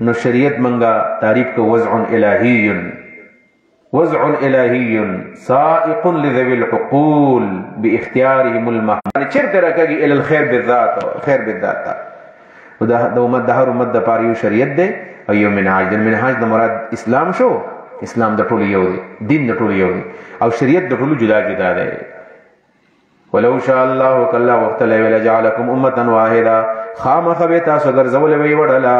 نو شریعت منګه تعریف کو وضع الهی، وضع الهی سائق لذوي العقول باختیارهم المحمود. چرته راکږي ال الخير بالذات، خیر بالذات تا د امت د هر امت د پاره یو شریعت دی او یو منهاج دی. منهاج د مراد اسلام شو، اسلام د ټولو یو دی، دین د ټولو یو دی، او شریعت د ټولو جدا جدا دی. ولو شاء الله کله وخت لجعلکم امه واحده، خامخ به تاسو ګرځولې وی وړلا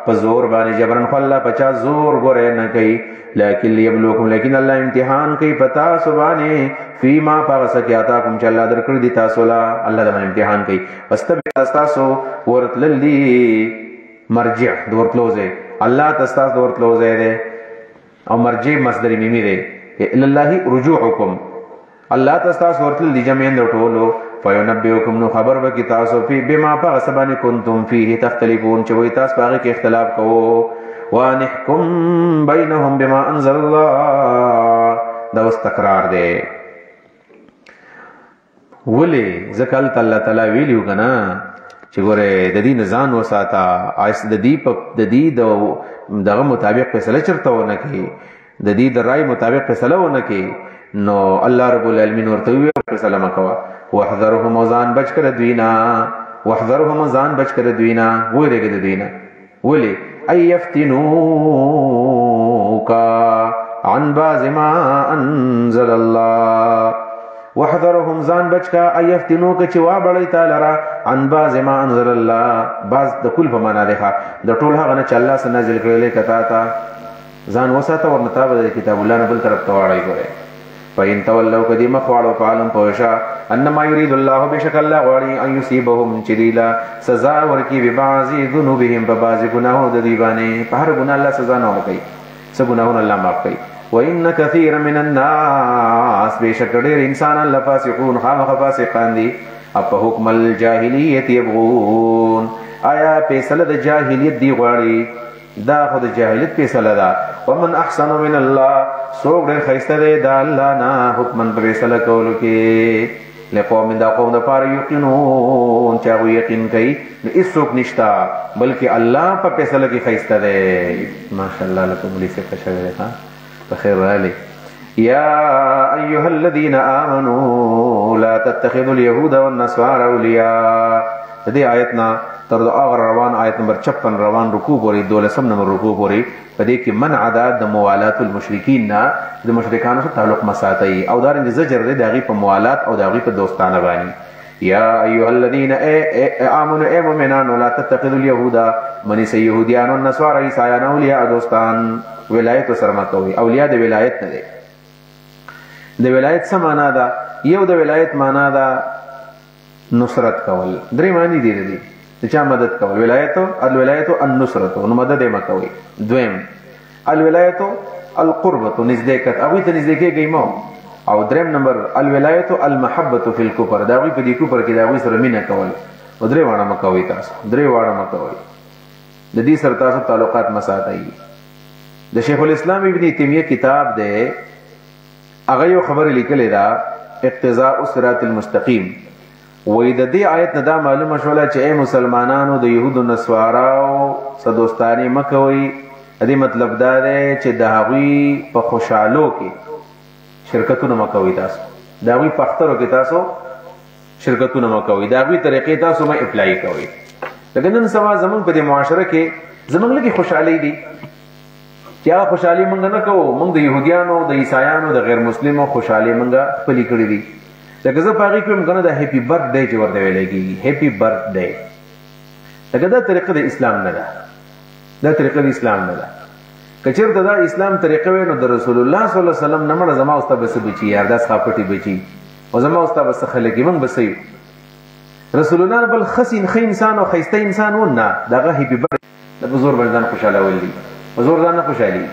په زور باندې جبرن، خو الله پچا زور ګورې نه کوي. لیکن لیبلوکم، لیکن الله امتحان کوي پتا سبحانه فيما پغسکی آتاکم چې الله درکړي دي تاسو لا، الله د امتحان کوي. واستبع تاسو ورتللی مرجع د ورتلوزه، الله تاسو د ورتلوزه ده او مرجع مصدر میمی ده. الی الله رجوعکم، الله تاسو ورتل دي جمعین د ټولو. فینبئکم، نو خبر وکي تاسو په بما پغسبانی کنتم فيه تختلفون، چې وای تاسو هغه کې اختلاف کوو. وانحکم بینهم بما انزل الله، دا اوس تکرار دی. ولې ځکه الله تعالی ویلو که نه چې ګوره د دې نه ځان وساته، د دې دغه مطابق فیصله چېرته ونه کړي، د دې د رای مطابق فیصله ونه کړي، نو الله رب العالمین ورته وویل فیصله مه کوه. واحذرهم، ځان بچ کړه دوی نه، واحذرهم ځان بچ کړه دوی نه، ویرېږه د دوی نه. ولې؟ ان یفتنوک عن بعض ما انزل الله، واحذرهم ځان بچ کا ان یفتنوک چې وابړی تعالی را عن بعض ما انزل الله، بعض د کل په معنا دی، د ټول هغه نه چې الله څه نازل کړلی کتا ته ځان وساته، ورنه تا به د کتاب الله نه بل طرف ته واړی. ګورئ فإن تولوا کدی مخ واړو فعلم پوښا انما يريد الله بشک الله غواړي ان يصيبهم چديلا سزا ورکی ببعض ذنوبهم، په بعض ګناهونو د دوی باندې، په هر ګناه الله سزا نه ورکوي، څه ګناهونه الله معاف کوي. وان كثير من الناس، بشک ډېر انسانان لفاسقون، خامخ فاسقان دي. اپ حکم الجاهلیت يبغون، آیا فیصله د جاهلیت دی غواړي؟ دا خو د جاهلیت فیصله ده. ومن احسن من الله، څوک ډېر ښایسته دی د الله نه حکمن په فیصله کولو کې. لقوم، دا قوم دپاره یقینون چې هغوی یقین کوي، نو هېڅوک نشته بلکې الله په فیصله کې ښایسته دی. ماشاءالله لکه مولي صاحب ته شوی دی، په خیر راغلی. یا ایها الذین آمنوا لا تتخذوا اليهود والنصارى اولیاء. د دې آیت نه تر هغه روان آیت نمبر 56 روان رکوع پورې، 12 نمبر رکوع پورې، په دې کې منع ده د موالات المشرکین نه، د مشرکانو سره تعلق مه ساتئ، او دارنګه زجر دی د هغوی په موالات او د هغوی په دوستانه باندې. یا ایها الذین آمنوا، ای مؤمنانو، لا تتخذوا اليهود، منیسئ یهودیان، والنصارى عیسایان اولیاء دوستان، ولایت ورسره مه کوئ. اولیاء د ولایت نه دی. د ولایت څه معنا ده؟ یو د ولایت معنا ده نصرت کول، درې معنی دي د دې، د چا مدد کول. الولایت النصرت، نو مدد یې مه کوئ. دویم الولایت القربت، نزدېکت، هغوی ته نزدې کېږئ مه. او دریم نمبر الولایت المحبت فی الکفر، د هغوی په دې کفر کې د هغوی سره مینه کول. نو درې واړه مه کوئ، تاسو درې واړه مه کوئ، د دې سره تاسو تعلقات مه ساتئ. د شیخ الاسلام ابن تیمیه کتاب دی، هغه یو خبره لیکلې ده، اقتضاء الصراط المستقیم. وی د دې آیت نه دا معلومه شوله چې ای مسلمانانو د یهودو نصواراو سره دوستانې مه کوئ، دې مطلب دا دی چې د هغوی په خوشحالو کې شرکتونه مه کوئ تاسو د هغوی په اخترو کې تاسو شرکتونه مه کوئ د هغوی طریقې تاسو مه اپلای کوئ لکه نن سبا زمونږ په دې معاشره کې زمونږ لږې خوشحالۍ دي چې هغه خوشحالي موږ نه کوو موږ د یهودیانو د عیسایانو د غیر مسلمو خوشحالي موږ خپلې کړې دي لکه زه په هغې کې ویم که نه د هیپي برث ډے چې ورته ویلی کېږي هیپي برث ډے لکه دا طریقه د اسلام نه ده دا طریقه د اسلام نه ده که چېرته دا اسلام طریقه وی نو د رسول الله صلی الله علیه وسلم نه مړه زما او ستا به څه بچي یار دا څخاپټي بچي او زما او ستا به څه خلک یې موږ به څه یو رسول الله بل ښه انسان او ښایسته انسان و نه د هغه هیپي برث د په زور باندې ځان خوشحالول دي په زور ځان نه خوشحالي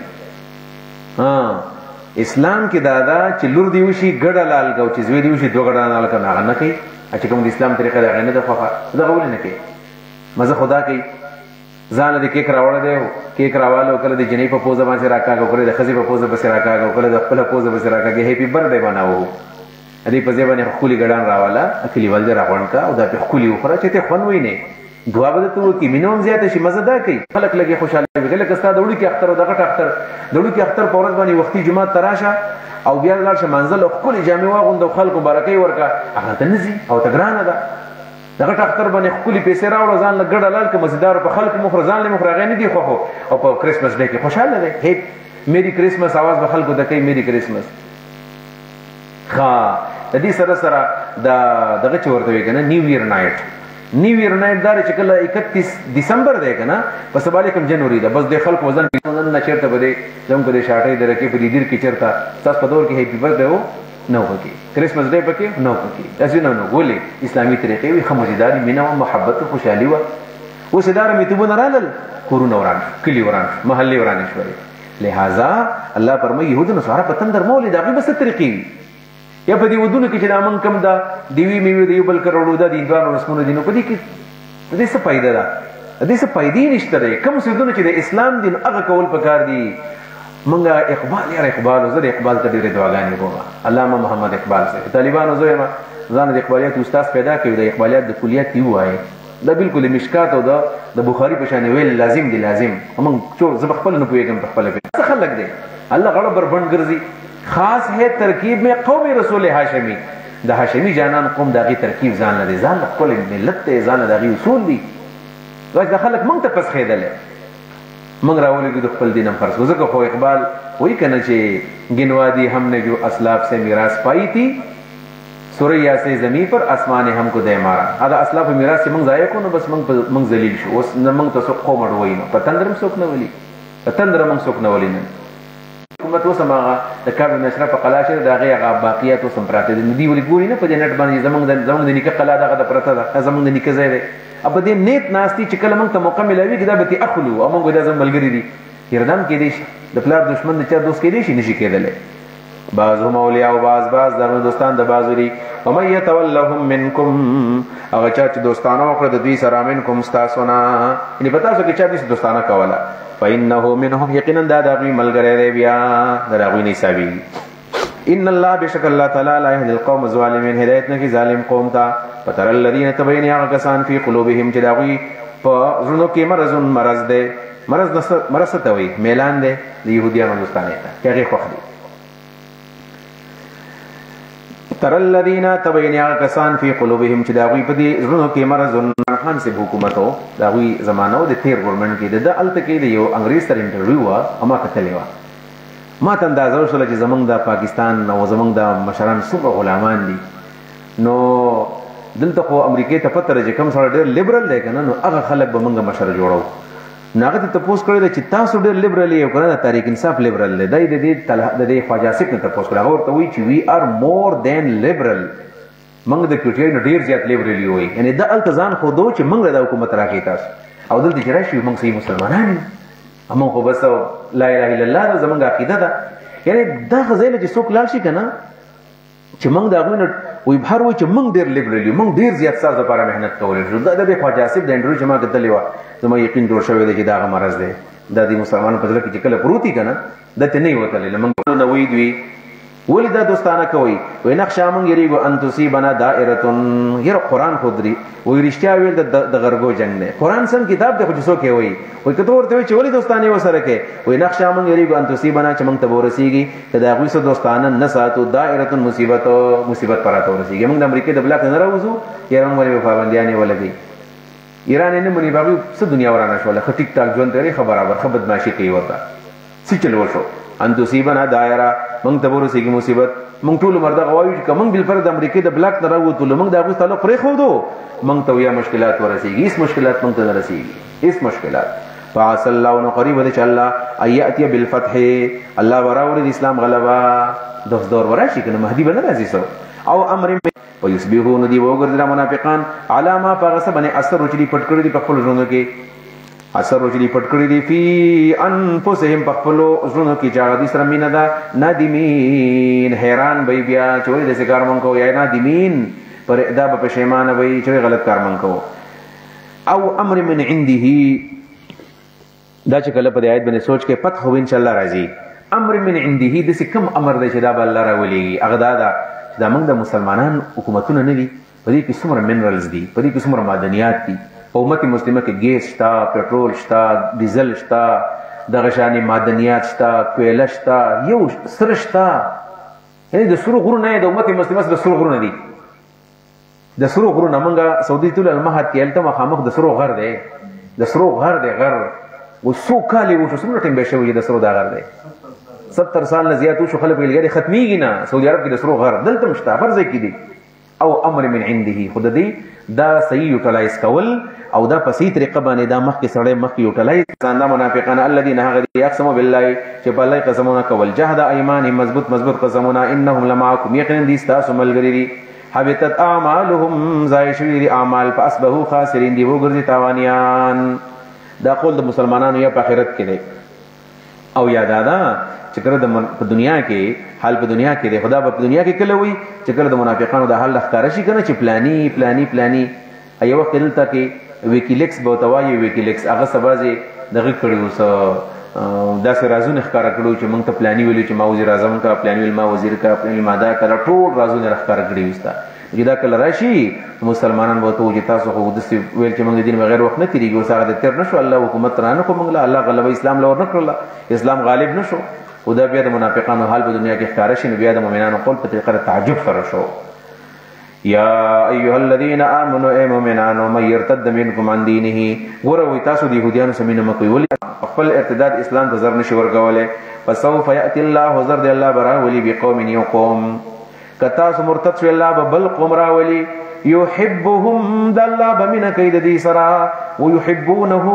اسلام کې دا ده چې لور دې وشي ګډه لالګه او چې زوی دې وشي دوه ګډه لالګه نه هغه نه کوي چې کوم د اسلام طریقه ده هغه نه ده خوښه دغه ولې نه کوي مزه خدا کوي ځان دې کیک راوړی دی کیک راواله کله د جنۍ په پوزه باندې راکاږه کله د ښځې په پوزه پسې راکاږه کله د خپله پوزه پسې راکاږه هیپي برث ډے بناوو دې په ځای باندې ښکلي ګډان راواله کلیوال دې راغونډ کا او دا پې ښکلي وخوره چې ته خوند وینې دعا به درته وکړي مینه هم زیاته شي مزه دا کوي خلک لږې خوشحاله وي لکه ستا د وړوکي اختر او د غټ اختر د وړوکي اختر په ورځ باندې وختي جومات ته راشه او بیا لاړ شه منزل او ښکلې جامې واغونده او خلکو برکۍ ورکړه هغه ته نه ځي او ته ګرانه ده د غټ اختر باندې ښکلې پیسې راوړه ځان له ګډه لال که مزیدارو په خلکو مخ ځان له مخ هغې نه دي خوښو او په کرسمس ډے کې خوشحاله دی هیپ میری کرسمس اواز به خلکو ته کوي میری کرسمس ښه د دې سره سره دغه چې ورته وایي که نه نیو ایر نایټ نیو ایر نایټ دا چې کله 31 دسمبر دی که نه په سبا علیکم جنوري ده بس د خلکو وزن نه چېرته به دی زموږ په دې شاټۍ درکې په دې دیر کې چېرته ستاسو په دور کې هیپي برث ډے و نه وکړي کرسمس ډے پکې نه وکړي داسې نه ولې اسلامي طریقې وي ښه مزیداري مینه وه محبت خوشحالي وه اوس یې دا رمیتوبونه رالل کورونه وران کلي وران محلې ورانې شولې لہذا الله فرمایي یهود نصارا په تندر مه ولې د هغوی به څه طریقې وي یا په دې ودونو کې چې دا موږ کوم دا دیوي میوې د یو بل کروړو دا د هندوانو رسمونه دي نو په دې کې د دې څه فایده ده د دې څه فایدې نشته دی کوم څیزونه چې د اسلام دي نو هغه کول پکار دي منګه اقبال یار اقبال زه د اقبال ته ډېرې دعاګانې کوم علامه محمد اقبال صاحب طالبانو زه یم ځان د اقبالیت استاد پیدا کړی د اقبالیت د کلیت یې ووایي دا بالکل مشکات او د بخاري په شان ویل لازم دي لازم موږ زه پخپله نه پوهېږم پخپله څه خلک دی الله غړه بربنډ ګرځي خاص ہے ترکیب میں قوم رسول ہاشمی د هاشمی جانان قوم داغي ترکیب ځان لري ځان خپل ملت ته ځان داغي اصول دي دا خلک مونږ ته پس خېدل مونږ راولې د خپل دین هم فرض وځکه خو اقبال وہی کنا چې گنوادی ہم نے جو اسلاف سے میراث پائی تھی سوریا سے زمین پر آسمان ہم کو دے مارا دا اسلاف میراث سے مونږ ضایع کو نو بس مونږ ذلیل شو اوس مونږ ته څوک قوم اړوي نو پتندرم څوک نه ولي پتندرم مونږ څوک نه ولي نه حکومت اوس هم هغه د کابل نشره په قلا چې د هغې هغه باقیات اوس هم پراته دي دوی ولې ګوري نه په دې نټ باندې زموږ د نیکه قلا دغه د پرته ده زموږ د نیکه ځای دی او په دې نیت ناست دي چې کله موږ ته موقع میلاوي دا به ترې اخلو او موږ دا زموږ ملګري دي هردم کېدی شي د پلار دشمن د چا دوست کېدی شي نشي کېدلی بعضهم اولیاء او بعض د دوستان د بعضو دي ومن یتولهم منکم هغه چا چې دوستانه وکړه د دوی سره منکم ستاسو نه یعنې په تاسو کې چا دوی دوستانه کوله فإنه منهم یقینا دا د هغوی ملګری دی بیا د هغوی نه حسابېږي ان الله بشک الله تعالی لا یهدي القوم الظالمین هدایت نه کړي ظالم قوم ته فتر الذین تبین هغه کسان فی قلوبهم چې د هغوی په زړونو کې مرض دی مرض څه ته وایي میلان دی د یهودیانو دوستانې ته چې هغې خوښ دي تر الذین تبین هغه کسان فی قلوبهم چې د هغوی په دې زړونو کې مرض خان صاحب حکومت و د هغوی زمانه و د تیر ګورنمنټ کې د هلته کې د یو انګریز سره انټرویو وه او ما کتلې وه ما ته اندازه وشوله چې زموږ د پاکستان او زموږ د مشران څومره غلامان دي نو دلته خو امریکې ته پته ده چې کوم سړی ډېر لیبرل دی که نه نو هغه خلک به موږ مشر جوړو نو هغه ته تپوس کړی دی چې تاسو ډېر لیبرل یې که نه د تحریک انصاف لیبرل دی دی د دې خواجه صاحب نه تپوس کړی هغه ورته وایي چې وي آر مور دین لیبرل موږ د پیټیای نه ډېر زیات لیبرل یو وایي یعنې دا هلته ځان ښودو چې موږ د حکومت راکړي تاسو او دلته چې راشي موږ صحیح مسلمانان یو موږ خو بس لا اله الا الله ده زموږ عقیده ده یعنې دا ځای له چې څوک لاړ شي که نه چې موږ د هغوی نه وایي هر وایي چې موږ ډېر لیبرل یو موږ ډېر زیات ستاسو دپاره محنت کولی شو دا د خواجه آصف د انټرویو چې ما کتلې وه زما یقین جوړ شوی دی چې دا هغه مرض دی دا د مسلمانانو په زړه کې چې کله پروت وي که نه دا ته نه یې وتلی له موږ نه وایي دوی ولی دا دوستانه کوي وای نخشا مونږ یریږو ان تصيبنا دائره یره قران خودري وای رښتیا ویل د غرغو جنگ نه قران سم کتاب د خو څوک وای وای کته ورته چې ولی دوستانه وسره کې وای نخشا مونږ یریږو ان تصيبنا چې مونږ ته ورسیږي کدا غوي سو دوستانه نه ساتو دائره مصیبت پراته ورسیږي مونږ د امریکای د بلاک نه راوځو یره مونږ ولې پابندیانه ولګي ایران نه مونږ باغ څه دنیا ورانه شوله ټیک ټاک ژوند لري خبره بدمعشي کوي ورته څه چلو شو ان تصيبنا دائره مونږ ته ورسیږي مصیبت مونږ ټول مرده غواړو چې کوم بل پر د امریکای د بلاک نه راووتو مونږ د هغه تعلق پرې خو دو مونږ ته یا مشکلات ورسیږي هیڅ مشکلات مونږ ته نه رسیږي هیڅ مشکلات فعسى الله ان قريب ان شاء الله اياتي بالفتح الله وراول الاسلام غلبا د دور وراشي کنه مهدي بن راځي سو او امر ويصبحون دي وګرځي منافقان علامه فغسبنه اثر رچلي پټکړي دي په خپل ژوند کې اثر رچلي پټکړي دي فی انفسهم په خپل ژوند کې جاغدي سره مینا دا نادمین حیران بای بیا چوي د کار مونږ کو یا نادمین پر ادا په پښیمانه وای چې غلط کار مونږ کو او امر من عنده دا چې کله په آیت باندې سوچ کې پته هو ان شاء الله راځي امر من عنده د کوم امر دی چې دا به الله راولېږي هغه دا موږ د مسلمانان حکومتونه نه دي په دې کې څومره منرالز دي په دې کې څومره معدنیات دي په امت مسلمه کې ګیس شته پټرول شته ډیزل شته دغه شانې معدنیات شته کویله شته یو سره شته یعنې د سرو غرونه د امت مسلمه د سرو غرونه دي د سرو غرونه موږ سعودي طول المهد کې هلته مخامخ د سرو غر دی د سرو غر دی غر وسو کالي وشو څومره ټیم به شوی د سرو دا غر دی 70 سال نه زیات وشو خلک ویلګری ختميږي نه سعودي عرب کې د سرو غر دلته مشته فرض کې دي او امر من عنده خود دې دا صحیح یوټلایز کول او دا په صحیح طریقه باندې دا مخکې سړی مخکې یوټلایز ځان دا منافقان الذين هغه يقسموا بالله چې په الله قسمونه کول جهاد ایمان مضبوط قسمونه انهم لمعكم یقینا دي تاسو ملګری دي حبطت اعمالهم زای شوی دي اعمال فاصبحوا خاسرین دي وګرځي تاوانیان دا قول د مسلمانانو یا په آخرت کې دی او یاد ادا چې کله د دنیا کې حال په دنیا کې دی خدا په دنیا کې کله وي چې کله د منافقانو د حال ښکارا شي کنه چې پلانی ایو وخت دلته کې ویکیلیکس به توایي ویکیلیکس هغه سبازي دغه کړو سو داسې رازونه ښکارا کړو چې موږ ته پلانی ویلو چې ما وزیر اعظم کا پلانی ویل ما وزیر کا پلانی ماده کړه ټول رازونه ښکارا کړی وستا دا کله راشي مسلمانان به ته چې تاسو خو د ویل چې موږ د دین بغیر وخت نه تیریږي اوس هغه د تیر نشو الله حکومت رانه کوم الله غلبه اسلام لور نه کړل اسلام غالب نشو او دا بیا د منافقانو حال په دنیا کې ښکارا شي نو بیا د مؤمنانو قول په طریقه تعجب سره شو یا ایها الذين امنوا اي مؤمنانو من يرتد منكم عن دينه ګوره تاسو د يهودانو سمینه مکوي ولې خپل ارتداد اسلام ته زر نشي ورکوله فسوف ياتي الله زر دی الله برا ولي بقوم يقوم کتا سو مرتد شو الله بل قوم را ولي يحبهم دلا بمن كيد دي سرا ويحبونه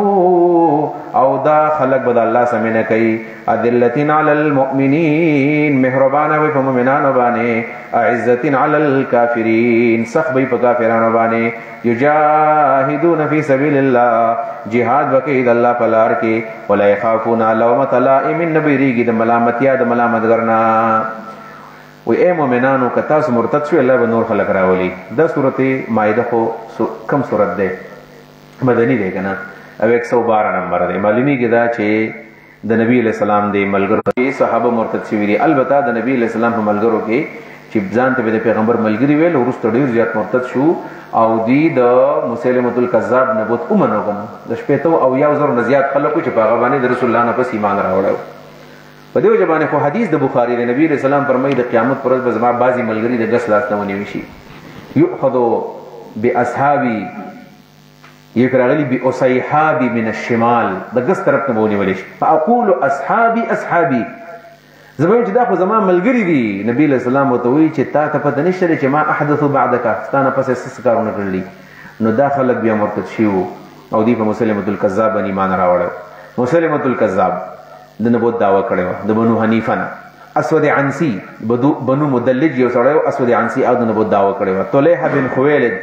او دا خلق بد الله سمنه کوي اذلتين على المؤمنين مهربان وي په مؤمنانو باندې عزتين على الكافرين سخبي په کافرانو باندې يجاهدون في سبيل الله جهاد وکید الله په لار کې ولا يخافون لومة لائم نبيريږي د ملامت یا د ملامت ګرنا و اے مومنانو که تاسو مرتد شو الله به نور خلق راولي دا سورته مائده خو کم سورت ده مدنی ده کنه او 112 نمبر ده معلومیږي دا چې د نبی علیہ السلام د ملګرو صحابه مرتد شوي دي البته د نبی علیہ السلام په ملګرو کې چې ځان ته د پیغمبر ملګری ویل ورسته ډیر زیات مرتد شو او دی د مسلمه الکذاب نبوت اومنو کنه د شپېتو او یو زر نه زیات خلکو چې په غوانه د رسول الله نه پس ایمان راوړل په دې وجه باندې خو حدیث د بخاری د نبی رسول الله فرمایي د قیامت پر ورځ به زما بعضی ملګری د غس لاس نه ونیوي شي یؤخذ باصحابي یکراغلی باصحابي من الشمال د غس طرف ته ونیول شي فاقول اصحابي زموږ چې دا خو زما ملګری دي نبی رسول الله متوي چې تا ته پته نشته چې ما احدث بعدك ستانه پس څه کارونه کړلی نو دا خلک بیا مرتد شيو او دی په مسلمه الکذاب باندې ایمان راوړل مسلمه الکذاب د نبوت دعوه کړو د بنو حنیفه نه اسود عنسی بنو مدلج یو سره اسود عنسی او د نبوت دعوه کړو طلحه بن خویلد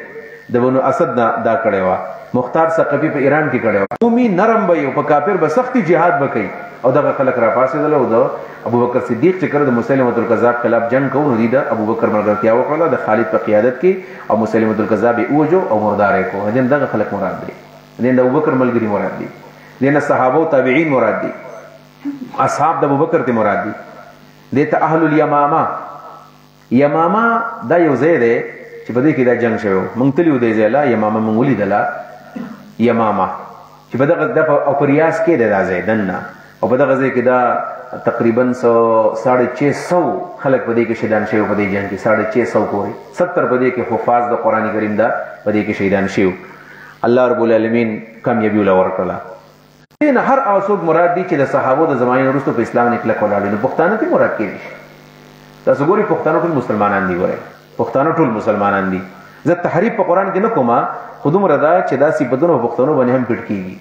د بنو اسد دا کړو مختار ثقفی په ایران کې کړو قومي نرم به یو په کافر به سختی jihad وکي او دغه خلک را پاسېدل او د ابوبکر صدیق چې کړه د مسلمه الکذاب خلاف جنگ کوو نو د ابوبکر ملګرتیا وکړه د خالد په قیادت کې او مسلمه الکذاب اوجو او مردار کو هدن دغه خلک مراد دي د ابوبکر ملګری مراد دي د صحابه او تابعین مراد دي اصحاب د ابوبکر ته مراد دي دته اهل الیمامه یمامه دا یو ځای دی چې په دې کې دا جنگ شوی موږ تللي وو دې ځای له یمامه موږ ولیدله یمامه چې په دغه او په ریاض کې دی دا ځای دننه او په دغه ځای کې دا تقریبا 650 خلک په دې کې شهیدان شوي په دې جنگ کې 650 پورې 70 په دې کې حفاظ د قرآن کریم دا په دې کې شهیدان شوي الله رب العالمین کامیابي ولا ورکړه دین هر اوسوک مراد دي چې د صحابو د زمانې وروسته په اسلام کې کلک ولاړ دي پښتانه ته مراد کېږي تاسو ګوري پښتانه ټول مسلمانان دي ګوري پښتانه ټول مسلمانان دي زه تحریف په قرآن کې نه کومه خودم ردا چې دا صفاتونه پښتنو باندې هم پټ کیږي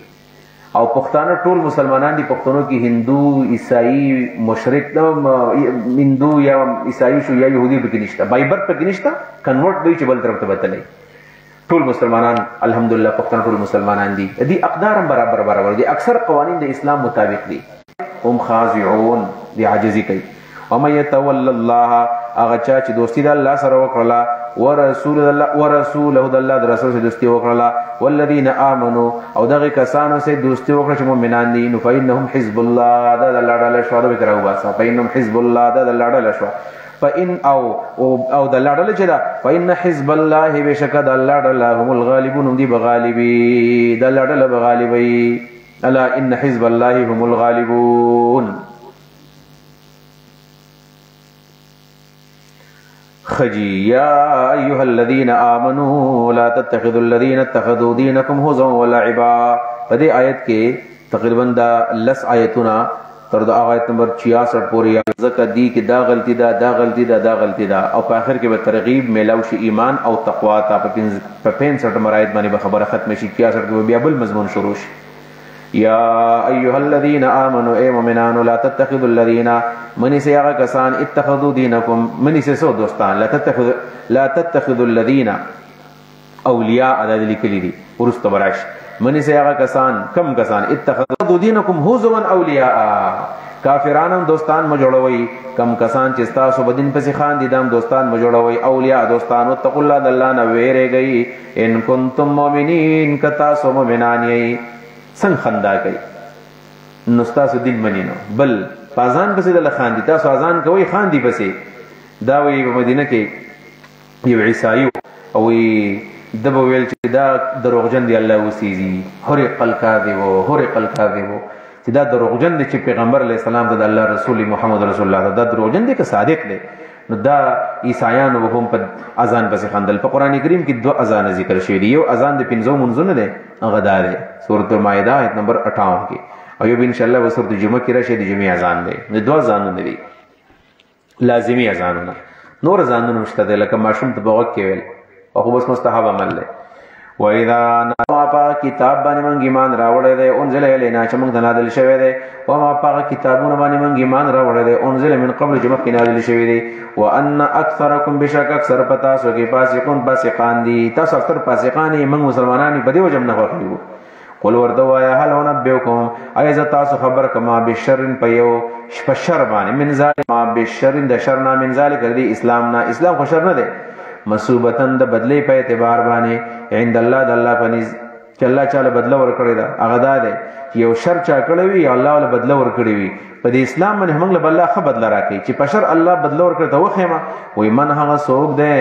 او پښتانه ټول مسلمانان دي پښتنو کې هندو عیسائی مشرک هندو یا عیسائی شو یا يهودي پکې نشته بایبل پکې نشته کنورټ دی چې بل طرف ته وتلې ټول مسلمانان الحمدلله پښتون ټول مسلمانان دي دي اقدار هم برابر دي اکثر قوانین د اسلام مطابق دي هم خاضعون دي عاجزي کوي ومن يتولى الله هغه چا چې دوستی د الله سره وکړه ورسوله د الله د رسول سره دوستی وکړه والذین آمنوا او دغه کسانو سره دوستی وکړه چې مؤمنان دي نو فإنهم حزب الله د الله ډله شو د وکړو باسه فإنهم حزب الله د الله ډله شو فإن او د الله ډله چې دا فإن حزب الله بشک د الله ډله هم الغالبون دي بغالبي د الله ډله بغالبي الا ان حزب الله هم الغالبون خجي يا أيها الذين آمنوا لا تتخذوا الذين اتخذوا دينكم هزوا ولعبا فدې آیت کې تقریبا دا لس آیتونه تر دا آیت نمبر 66 پورې ځکه دی کې دا غلطی دا او په آخر کې به ترغیب میلاو شي ایمان او تقوا ته په 65 مرایت باندې به خبره ختم شي 66 کې بیا بل مضمون شروع شي یا ایها الذین آمنوا ای مؤمنان لا تتخذوا الذین منی سے هغه کسان اتخذوا دینکم منی سے سو دوستان لا تتخذوا الذین اولیاء عدد لیکلی دي ورست براش منی سے هغه کسان کم کسان اتخذوا دینکم هزوا اولیاء کافرانم دوستان مجوړوي کم کسان چې تاسو بدین پسې خان دي دام دوستان مجوړوي اولیاء دوستان وتقوا الله د الله نه ویریږئ ان کنتم مؤمنین کتا سو مؤمنان یې څنګه خندا کوي نو تاسو دین منی نو بل اذان پسې د خان دي تاسو اذان کوي خان دي پسې دا وی په مدینه کې یو عیسائی او دبه ویل چې دا دروغجن دی الله وسیږي حرق الكاذب چې دا دروغجن دی چې پیغمبر علیه السلام د الله رسول محمد رسول الله دا دروغجن دی که صادق دی نو دا عیسایانو هم په اذان پسې خندل په قران کریم کې 2 اذان ذکر شوی دی یو اذان د 5 منځونه دی هغه دا دی سورۃ المائده آیت نمبر 58 کې او یو ان شاء الله وسورۃ جمعه کې راشي د جمعې اذان دی نو 2 اذانونه دي لازمی اذانونه نور اذانونه مشته دی لکه ماشوم ته بوغ کې ویل او خو بس مستحب عمل دی وَإِذَا نَوَا کتاب باندې مونږ ایمان راوړی دی انزل الینا چې مونږ ته نازل شوی دی وما پاک کتابونه باندې مونږ ایمان راوړی دی انزل من قبل چې مخکې نازل شوی دی وان اکثرکم بشک اکثر پتا سو کې فاسقان دي تاسو اکثر فاسقان یې مونږ مسلمانان په دې وجه نه خوښیو قل ورته وایا هل انبئکم ایذا تاسو خبر کما بشر پیو شر باندې من ذلک ما بشر د شرنا من ذلک دی اسلام خو شر نه دی مسوبتن د بدلی په اعتبار باندې عند الله د الله پنځ چې الله تعالی بدله ورکړی دا هغه دا دی یو شر چا کړی وي الله ول بدله ورکړی وي په دې اسلام باندې موږ له الله خ بدله راکړي چې پشر الله بدله ورکړي ته وخېما وای من هغه سوق دی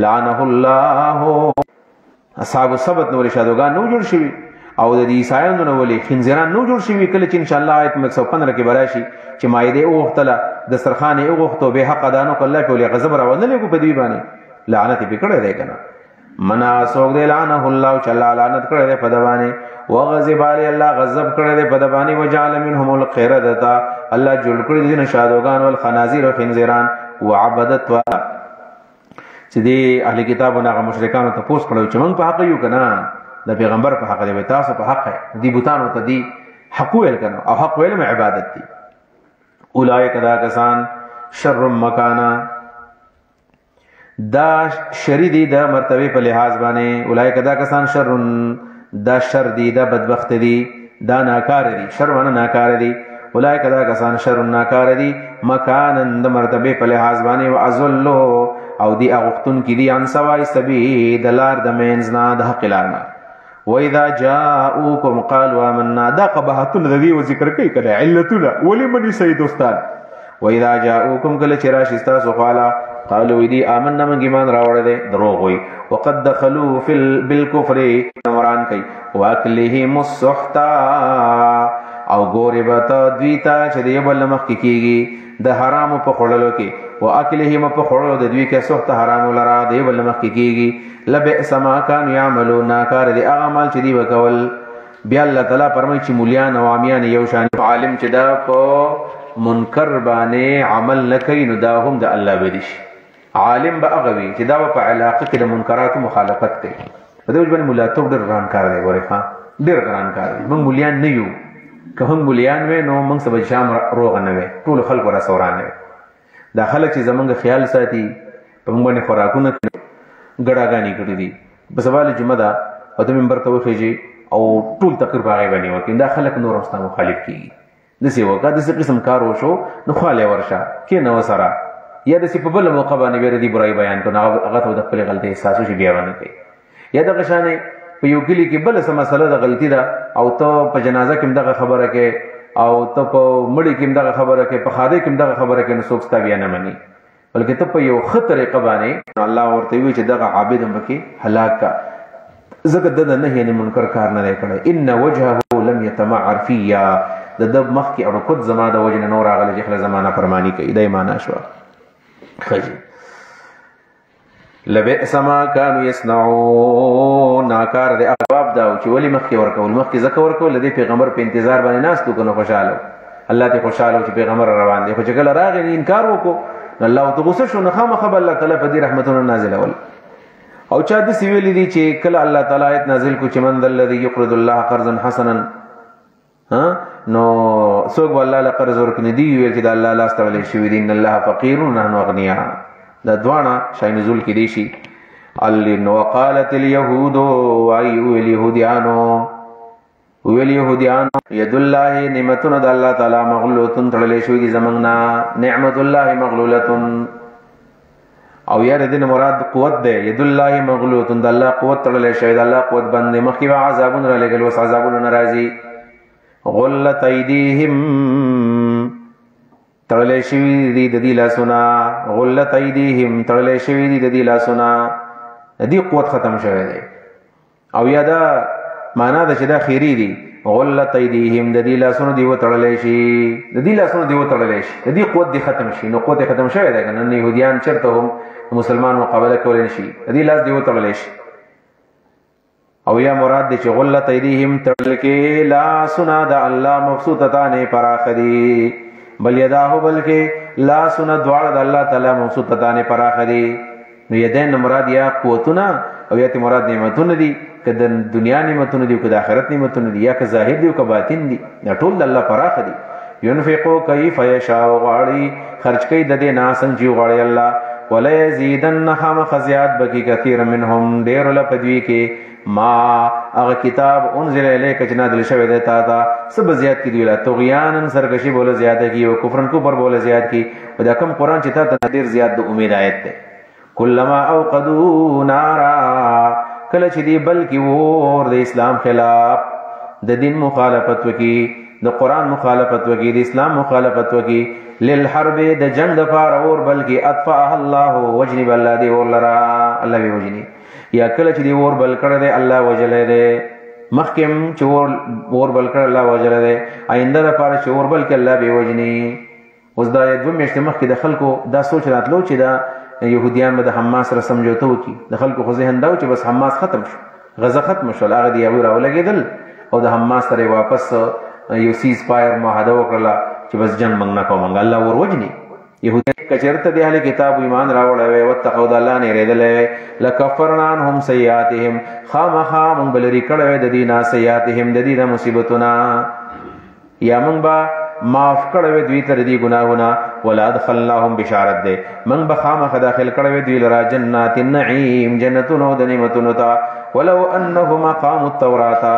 لعنه الله اصحاب السبت نور شادوغان نو جوړ شي او د عیسایانو نو ولي خنزیران نو جوړ شي کله چې ان شاء الله آیت 115 کې براشي چې مایده او وختله د سرخانه او وختو به حق دانو کله په لغه غضب راوندل کو په دی باندې لعنت به کړه دی کنه منا سوګ دی لعنه الله چې الله لعنت کړه دی په دوانه وغضب علی الله غضب کړه دی په دوانه وجعل منهم القردة الله جوړ کړی دي نشادوغان ول خنازیر او خنزیران وعبدت چې دی اهل کتابونو هغه مشرکانو ته پوس کړو چې موږ په حق یو کنه د پیغمبر په حق دی تاسو په حق دی بوتانو ته دی حق ویل کنه او حق ویل عبادت دی اولئک دا کسان شر مکانا دا شری دی دا مرتبه په لحاظ باندې اولئک دا کسان شر دا شر دی دا بدبخت دی دا ناکار دی شر ونه ناکار دی اولئک دا کسان شر ناکار دی مکانن د مرتبه په لحاظ باندې واذلوا او دی اغختن کی دی ان سوای سبیل دلار د مینزنا د حق لارنا واذا جاءوكم قالوا آمنا دا قبحتن ذی ذکر کوي کړه علتنا ولی منی سید استاد واذا جاءوكم کله چراشستا سو قالا قالوا دی آمنا من ایمان راوړی دی دروغ وي وقد دخلوا بالکفر مران کوي واکلهم السحت او ګورې به ته دوی ته چې د بل مخکې کېږي د حرامو په خوړلو کې واکلهم په خوړلو د دوی کې سحت حرامو لرا د بل مخکې کېږي لبئس ما كانوا يعملون ناکار دي هغه عمل چې دی وکول بیا الله تعالی فرمایي چې مولیان او عامیان یو شان عالم چې دا په منکر باندې عمل نه کوي نو دا هم د الله به دي عالم به هغه وي چې دا په علاقه کې د منکرات مخالفت کوي په دې باندې مولاتوب ډېر ګران کار دی ګورې ښه ډېر ګران کار دی موږ مولیان نه یو که هم مولیان وې نو موږ سبا شام روغ نه وې ټول خلکو را سوران وې دا خلک چې زمونږ خیال ساتي په موږ باندې خوراکونه ګډاګانې کړي دي په سوال جمعه ده او ته منبر ته وخېږي او ټول تقریر باغې باندې وکړي دا خلک نور هم مخالف کېږي داسې وکړه داسې قسم کار وشو نو خوالی ورشه کښېنه وسره یا داسې په بله موقع باندې بیا د دې برایي بیان کړو نو هغه ته د خپلې غلطۍ احساس وشي بیا ونه کوي یا دغه شانې په یو کلي کې بله څه مسله د غلطي ده او ته په جنازه کې هم دغه خبره کې او ته په مړي کې هم دغه خبره کې په ښادۍ کې هم دغه خبره کې نو څوک ستا بیا نه مني بلکې ته په یو ښه طریقه باندې الله ورته وایي چې دغه عابد هم پکې هلاک کا ځکه د نهي عن المنکر کار نه دی کړی ان وجهه لم يتمعر فيا د ده مخکې او رکود زما د وجې نه نو راغلی چې خله زما نافرماني کوي دا یې معنا شوه ښه لبئس ما كانوا يصنعون ناکار دی جواب دا چې ولې مخکې ورکول مخکې ځکه ورکول د دې پیغمبر په انتظار باندې ناست وکړو خوشحاله الله ته خوشحاله چې پیغمبر روان دی خو چې کله راغی انکار وکړو الله ته غوسه شو نو خامخا به الله تعالی په دې رحمتونه نازلول او چا داسې ویلي دي چې کله الله تعالی آیت نازل کړو چې من ذا الذي يقرض الله قرضا حسنا نو څوک به الله له قرض ورکړي دي ویل چې د الله لاس ته ویلی شوي دي ان الله فقیر ونحن اغنیا دا دواړه شای نزول کې دی شي وقالت اليهود وایو اليهودیانو ید الله نعمتونه د الله تعالی مغلولتون تړلې شوي دي زمونږ نه نعمت الله مغلولتون او یار دین مراد قوت ده ید الله مغلولتون د الله قوت تړلې شوي د الله قوت باندې مخکې به عذابونه را لګل وس عذابونه ناراضي غلت ایدیهم تړلې شوي دي د دې لاسونه غلت ایدیهم تړلې شوي دي د دې لاسونه د دې قوت ختم شوی دی او یا دا معنا ده چې دا خیری دي غلت ایدیهم د دې لاسونه دی وتړلې شي د دې لاسونه دی وتړلې شي د دې قوت دی ختم شي نو قوت ختم شوی دی کنه يهوديان چرته هم مسلمان مقابله کولای شي د دې لاس دی وتړلې شي او یا مراد دی چې غلت ایدیهم تړل کې لاسونه د الله مبسوطتان پراخدي بل یداه بلکې لاسونه دواړه د الله تعالی مبسوطتان پراخدي نو یدین مراد یا قوتونه او یا مراد نعمتونه دي که د دنیا نعمتونه دي او که د آخرت نعمتونه دي یا که ظاهر دي او که باطن دي دا ټول د الله پراخه دي ينفقو کیف یشاء غواړي خرج کوي د دې نه څنګه چې غواړي الله ولا یزيدن خامخ زیات بکی کثیر منهم ډیر لپدوی کې ما هغه کتاب انزل الیک چې نازل شوی دی تا ته سب زیات کی دی ولا طغیانا سرکشی بوله زیات کی او کفرن کو پر بوله زیات کی او دا کم قران چې تا ته ډیر زیات د امید آیت ده کلما اوقدوا نارا کله چې دی بلکی ور د اسلام خلاف د دین مخالفت وکي د قران مخالفت وکي د اسلام مخالفت وکي للحرب د جنگ د فار اور بلکی اطفاء الله وجنب الله دی اور لرا الله وی وجني یا کله چې دی اور بل کړه دی الله وجلې دی مخکم چې اور بل کړه الله وجلې دی آینده د فار چې اور بل کې الله به وجني اوس دا دوه میاشتې مخکې د خلکو دا سوچ راتلو چې دا يهوديان به د حماس سره سمجوته وکي د خلکو خو ذهن دا و چې بس حماس ختم شو غزه ختم شو هغه دی یو راولګېدل او د حماس سره واپس یو سیز فایر معاهده وکړه چې بس جنگ موږ نه کوو موږ الله ور وجني يهوديان کچرته د اهل کتاب ایمان راوړل او وتقوا د الله نه ریدل لکفرنا عنهم سیئاتهم خامخا موږ بلری کړه د دینه سیئاتهم د دې مصیبتونه یا موږ با معاف کړه دوی تر دې ګناهونه ولا دخلناهم بشارت ده من بخامخ داخل کړه دوی لرا جنات النعیم جنتونو د نعمتونو ته ولو انهم اقاموا التوراة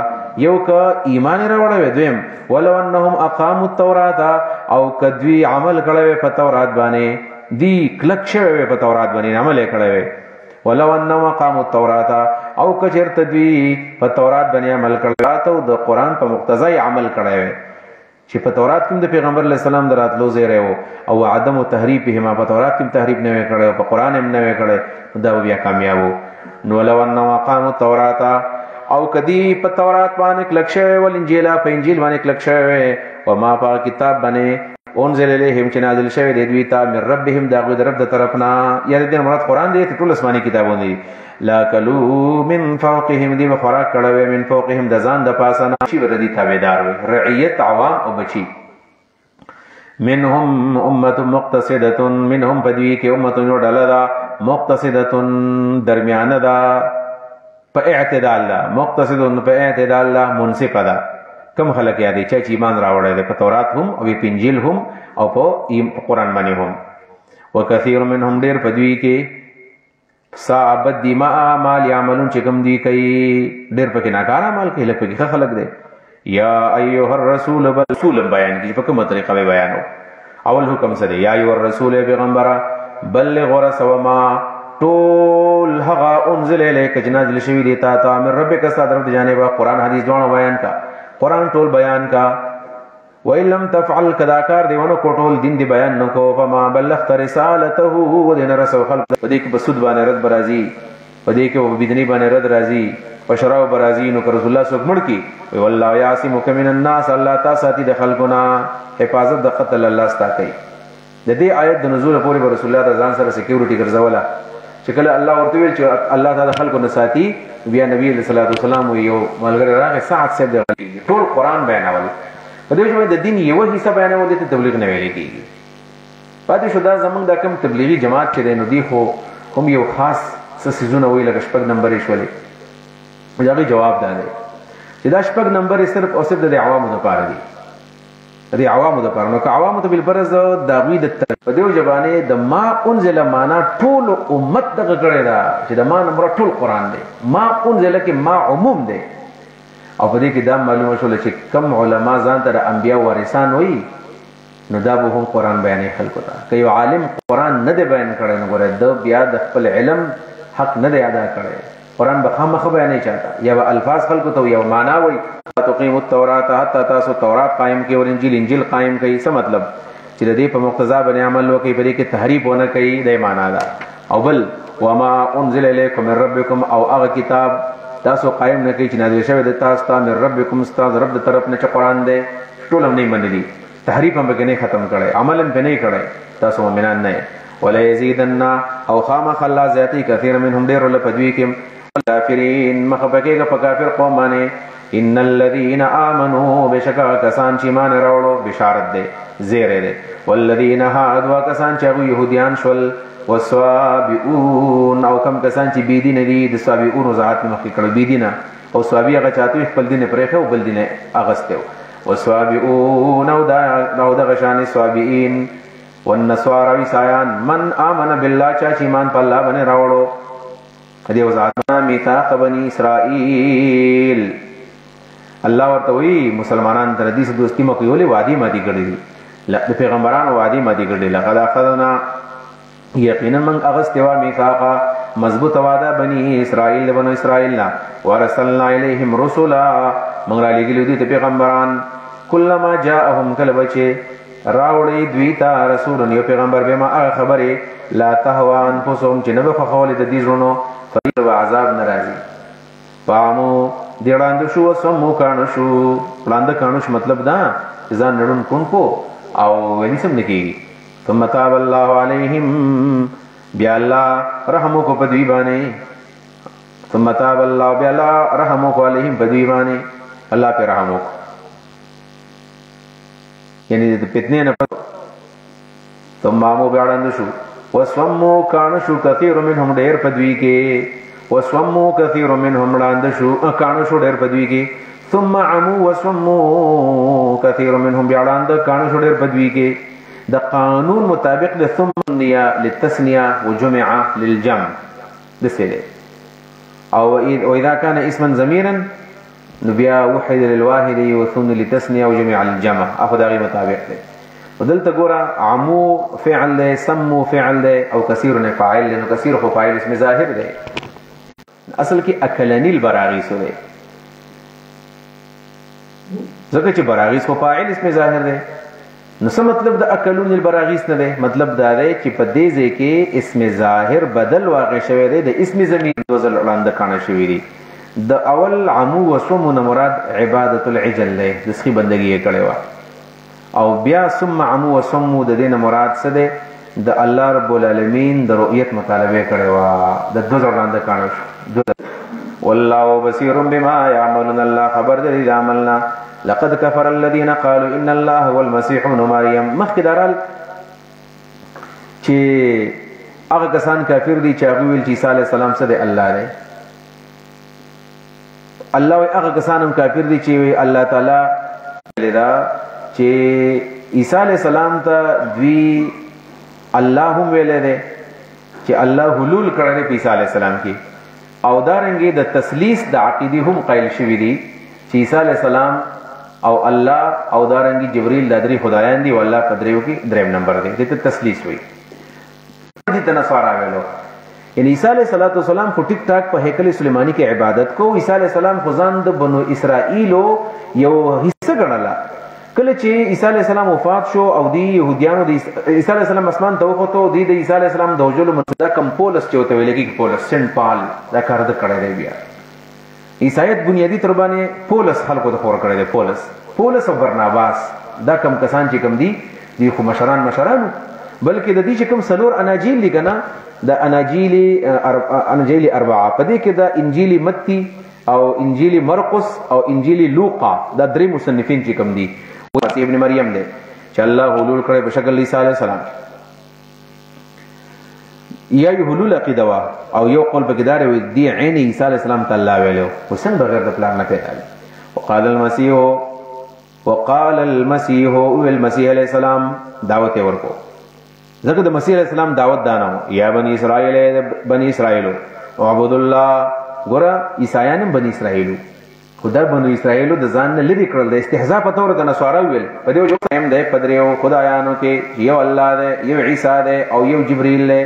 یو ک ایمان راوړل دویم ولو انهم اقاموا التوراة او کدوی عمل کړه په تورات باندې دی کلک شوی په تورات باندې عمل کړه ولو انهم اقاموا التوراة او کچرته دوی په تورات باندې عمل کړه او د قران په مقتضی عمل کړه چې په تورات کې د پیغمبر علیه السلام دراتلو زیری و او عدم تحریفهما په تورات کې تحریف نه وی کړی په قرآن هم نه وی کړی دا بیا کامیاب و. نو لو انهم اقاموا التوراة او کدی په تورات باندې کلک شوی ول انجیل په انجیل باندې کلک شوی او ما په کتاب باندې انزل الیهم چې نازل شوی دی دوی ته من ربهم دا غو رب د طرفنا یا د مراد قرآن دی ټول آسماني کتابونه دي. لا کلو من فوقهم دی خوراک کړه من فوقهم د ځان د پاسه نه شي ور دي تابعدار وي رعیت عوام او بچي. منهم امه مقتصده منهم بدوی کې امه نو ډله دا مقتصده درمیانه دا په اعتدال دا مقتصد په اعتدال دا منصف دا کم خلک یادي چې ایمان راوړل دي په تورات هم او په انجیل هم او په قرآن باندې هم. وکثیر منهم ډیر بدوی کې صابت دماء مال یعملون چې کوم دی کوي ډیر پکې ناکار عمل کوي لکه پکې خلک دی. یا ایها الرسول رسول بیان کی په کومه طریقه بیانو اول حکم څه دی یا ایها الرسول پیغمبره بلغ رسول ما ټول هغه انزل الیک جنازل شوی دی تا ته من ربک صادر د جانبه قرآن حدیث دوه بیان کا قرآن ټول بیان کا. وَإِن لَمْ تَفْعَلْ کداکار دیونو کوټول دین دی بیان نکو فما بلغت رسالته ودین رسول خلق پدې کې بسود باندې رد برازي پدې کې وبدنی باندې رد راځي پشراو برازي نو رسول الله څوک مړ کی والله یعصمک من الناس الله تعالی ساتي د خلقنا حفاظت د قتل الله ستا کوي. د دې آیت د نزول پورې رسول الله د ځان سره سکیورټي ګرځولا چې کله الله ورته ویل چې الله تعالی خلقنا ساتي بیا نبی صلی الله علیه وسلم یو ملګری راغی ساعت سید ټول قرآن بیانول په دې ژوند د دین یو حصہ بیانول د تبلیغ نه ویل کیږي. پاتې شو دا زمونږ د کم تبلیغي جماعت چې دی نو دی خو هم یو خاص څه سیزونه وی لکه شپږ نمبر یې شولې دا جواب دا دی چې دا شپږ نمبر صرف او صرف د عوامو لپاره دي د عوامو لپاره نو که عوامو ته بالفرض د غوی د په دې ژبانه د ما انزل معنا ټول امت دغه کړی دا چې د ما نمبر ټول قرآن دی ما انزل کې ما عموم دی او په دې کې دا معلومه شول چې کم علما ځان ته د انبیا وارثان وي نو دا به هم قرآن بیانې خلکو ته که یو عالم قرآن نه دی بیان کړی نو ګوره د بیا د خپل علم حق نه دی ادا کړی قرآن به خامخا بیانې چاته یا به الفاظ خلکو ته یو معنا وي تقیم التوراة حتی تاسو تورات قائم کوي او انجیل قائم کوي څه مطلب چې د دې په مقتضا باندې عمل وکړي په دې کې تحریف ونه کوي د معنا دا او بل وما انزل الیکم من ربکم او هغه کتاب تاسو قائم نه کوي چې نازل شوی د تاسو ته من ربکم استاد رب د طرف نه چې قرآن دی ټول هم نه منلي تحریف هم به نه ختم کړي عمل هم به نه کړي تاسو مؤمنان نه ولا یزیدن او خامخ الله ذاتی کثیر منهم ډیر له پدوی کې کافرین مخبکه په کافر قوم باندې ان الذين امنوا بشکا کسان چې ایمان راوړو بشارت ده زیره ده والذین هادوا کسان چې يهوديان شول وصابئون او کم کسان چې بيدین دي د صابئون وضاحت مخکې کړو بيدین او صابئ هغه چاته خپل دین پرېخه او بل دین اغسته وصابئون او دا غشان صابئین والنصارى عیسایان من امن بالله چې ایمان په الله باندې راوړو دې وضاحت میثاق بنی اسرائیل الله ورته وی مسلمانان تر دې دوستی مکو یولې وادي ماتي کړی دي د پیغمبرانو وادي ماتي کړی لقد اخذنا یقینا من اغستوا میثاقا مضبوط وعده بنی اسرائیل بنو اسرائیل نا ورسلنا الیہم رسلا من را لګلو دي پیغمبران کلما جاءهم کلبچه راوړی دوی ته رسول یو پیغمبر به ما خبره لا تهوا انفسهم چې نه په خول د دې زونو فریب عذاب ناراضي پامو دیړاند شو سمو کانو شو وړاند کانو شو مطلب دا ځان نړون کون کو او ونی سم نکی ثم تاب الله علیہم بیا الله رحم کو پدوی باندې ثم تاب الله بیا الله رحم کو علیہم پدوی باندې الله پر رحم کو یعنی د فتنې نه ثم مو بیاړاند شو وسمو کانو شو کثیر منهم ډیر پدوی کې وسمو كثير منهم لاندشو کانو شو ډېر بدوي کې ثم عمو وسمو كثير منهم بیاړاند کانو شو ډېر بدوي کې د قانون مطابق د ثم نیا للتثنيه وجمع للجمع دسله او اذا كان اسما ضميرا نبيا وحد للواحد وثم للتثنيه وجمع للجمع افداري مطابق ده ودلته ګوره عمو فعل ده سمو فعل ده او كثير فاعل ده كثير خو فاعل اسم ظاهر ده اصل کې اکلنی البراغی سره ځکه چې براغیث خو فاعل اسم ظاهر دی. نو څه مطلب د اکلون البراغیث نه دی؟ مطلب دا دی چې په دې ځای کې اسم ظاهر بدل واقع شوی دی د اسم ضمیر دوه ځل وړاندې کاڼه شوي دي. د اول عمو و صمو نه مراد عبادت العجل دی، د سخي بندګي یې کړې وه، او بیا ثم عمو و صمو د دې نه مراد څه دی؟ د الله رب العالمین د رؤیت مطالبه کړې وه، د دوه ځل وړاندې کاڼه شو. والله بصیر بما یعملون، الله خبر دی د عملنا. لقد كفر الذين قالوا ان الله هو المسيح ابن مريم. مخکې درال چې هغه کسان کافر دي چې هغه ویل چې عیسی علیه السلام څه دی؟ الله دی. الله وی هغه کسان هم کافر دي چې الله تعالی لیدا چې عیسی علیه السلام ته دوی الله هم ویلې دی چې الله حلول کړی په عیسی علیه السلام کې، او دارنګې د تثلیث د عقیدې هم قایل شوي دي چې عیسی علیه السلام او الله او دارنګي جبريل د درې خدایان دي، او الله په دریو کې دریم نمبر دی. دته تثلیث وي. دي تنصارا ویلو یعنی عیسی علیه السلام خو ټیک ټاک په هیکل سلیمانی کې عبادت کو. عیسی علیه السلام خو ځان د بنو اسرائیلو یو حصہ ګڼله. کله چې عیسی علیه السلام وفات شو او دی يهوديانو د عیسی علیه السلام اسمان ته وخته، دی د عیسی علیه السلام د وجلو منځدا کم پولس چې وته ویل کې پولس سنت پال دا کار د کړی دی. بیا عیسایت بنیادی تر باندې پولس خلکو د خور کړی دی. پولس او برناباس دا کم کسان چې کم دي دی خو مشرانو، بلکې د دې چې کم سلور اناجیل دي کنه، د اناجیل اربعه په دې کې د انجیل متی او انجیل مرقس او انجیل لوقا دا درې مصنفین چې کم دي. مسیح ابن مریم دی چې الله حلول کړی په شکل عیسی علیه السلام. یا یو حلول عقیده وا او یو قول په کې دار وي دی عین عیسی علیه السلام تعالی ویلو حسین بغیر د پلان نه پیدا. وقال المسيح والمسيح علیہ السلام دعوت ورکو. ځکه د مسیح علیہ السلام دعوت دانو یا بنی اسرائیل، بنی اسرائیلو عبد الله. ګوره عیسایان بنی اسرائیلو، خدای بنی اسرائیلو د ځان نه لري کړل، د استهزاء په تور د نصارا ویل په دې جو هم د پدریو خدایانو کې یو الله دی، یو عیسی دی او یو جبرئیل دی،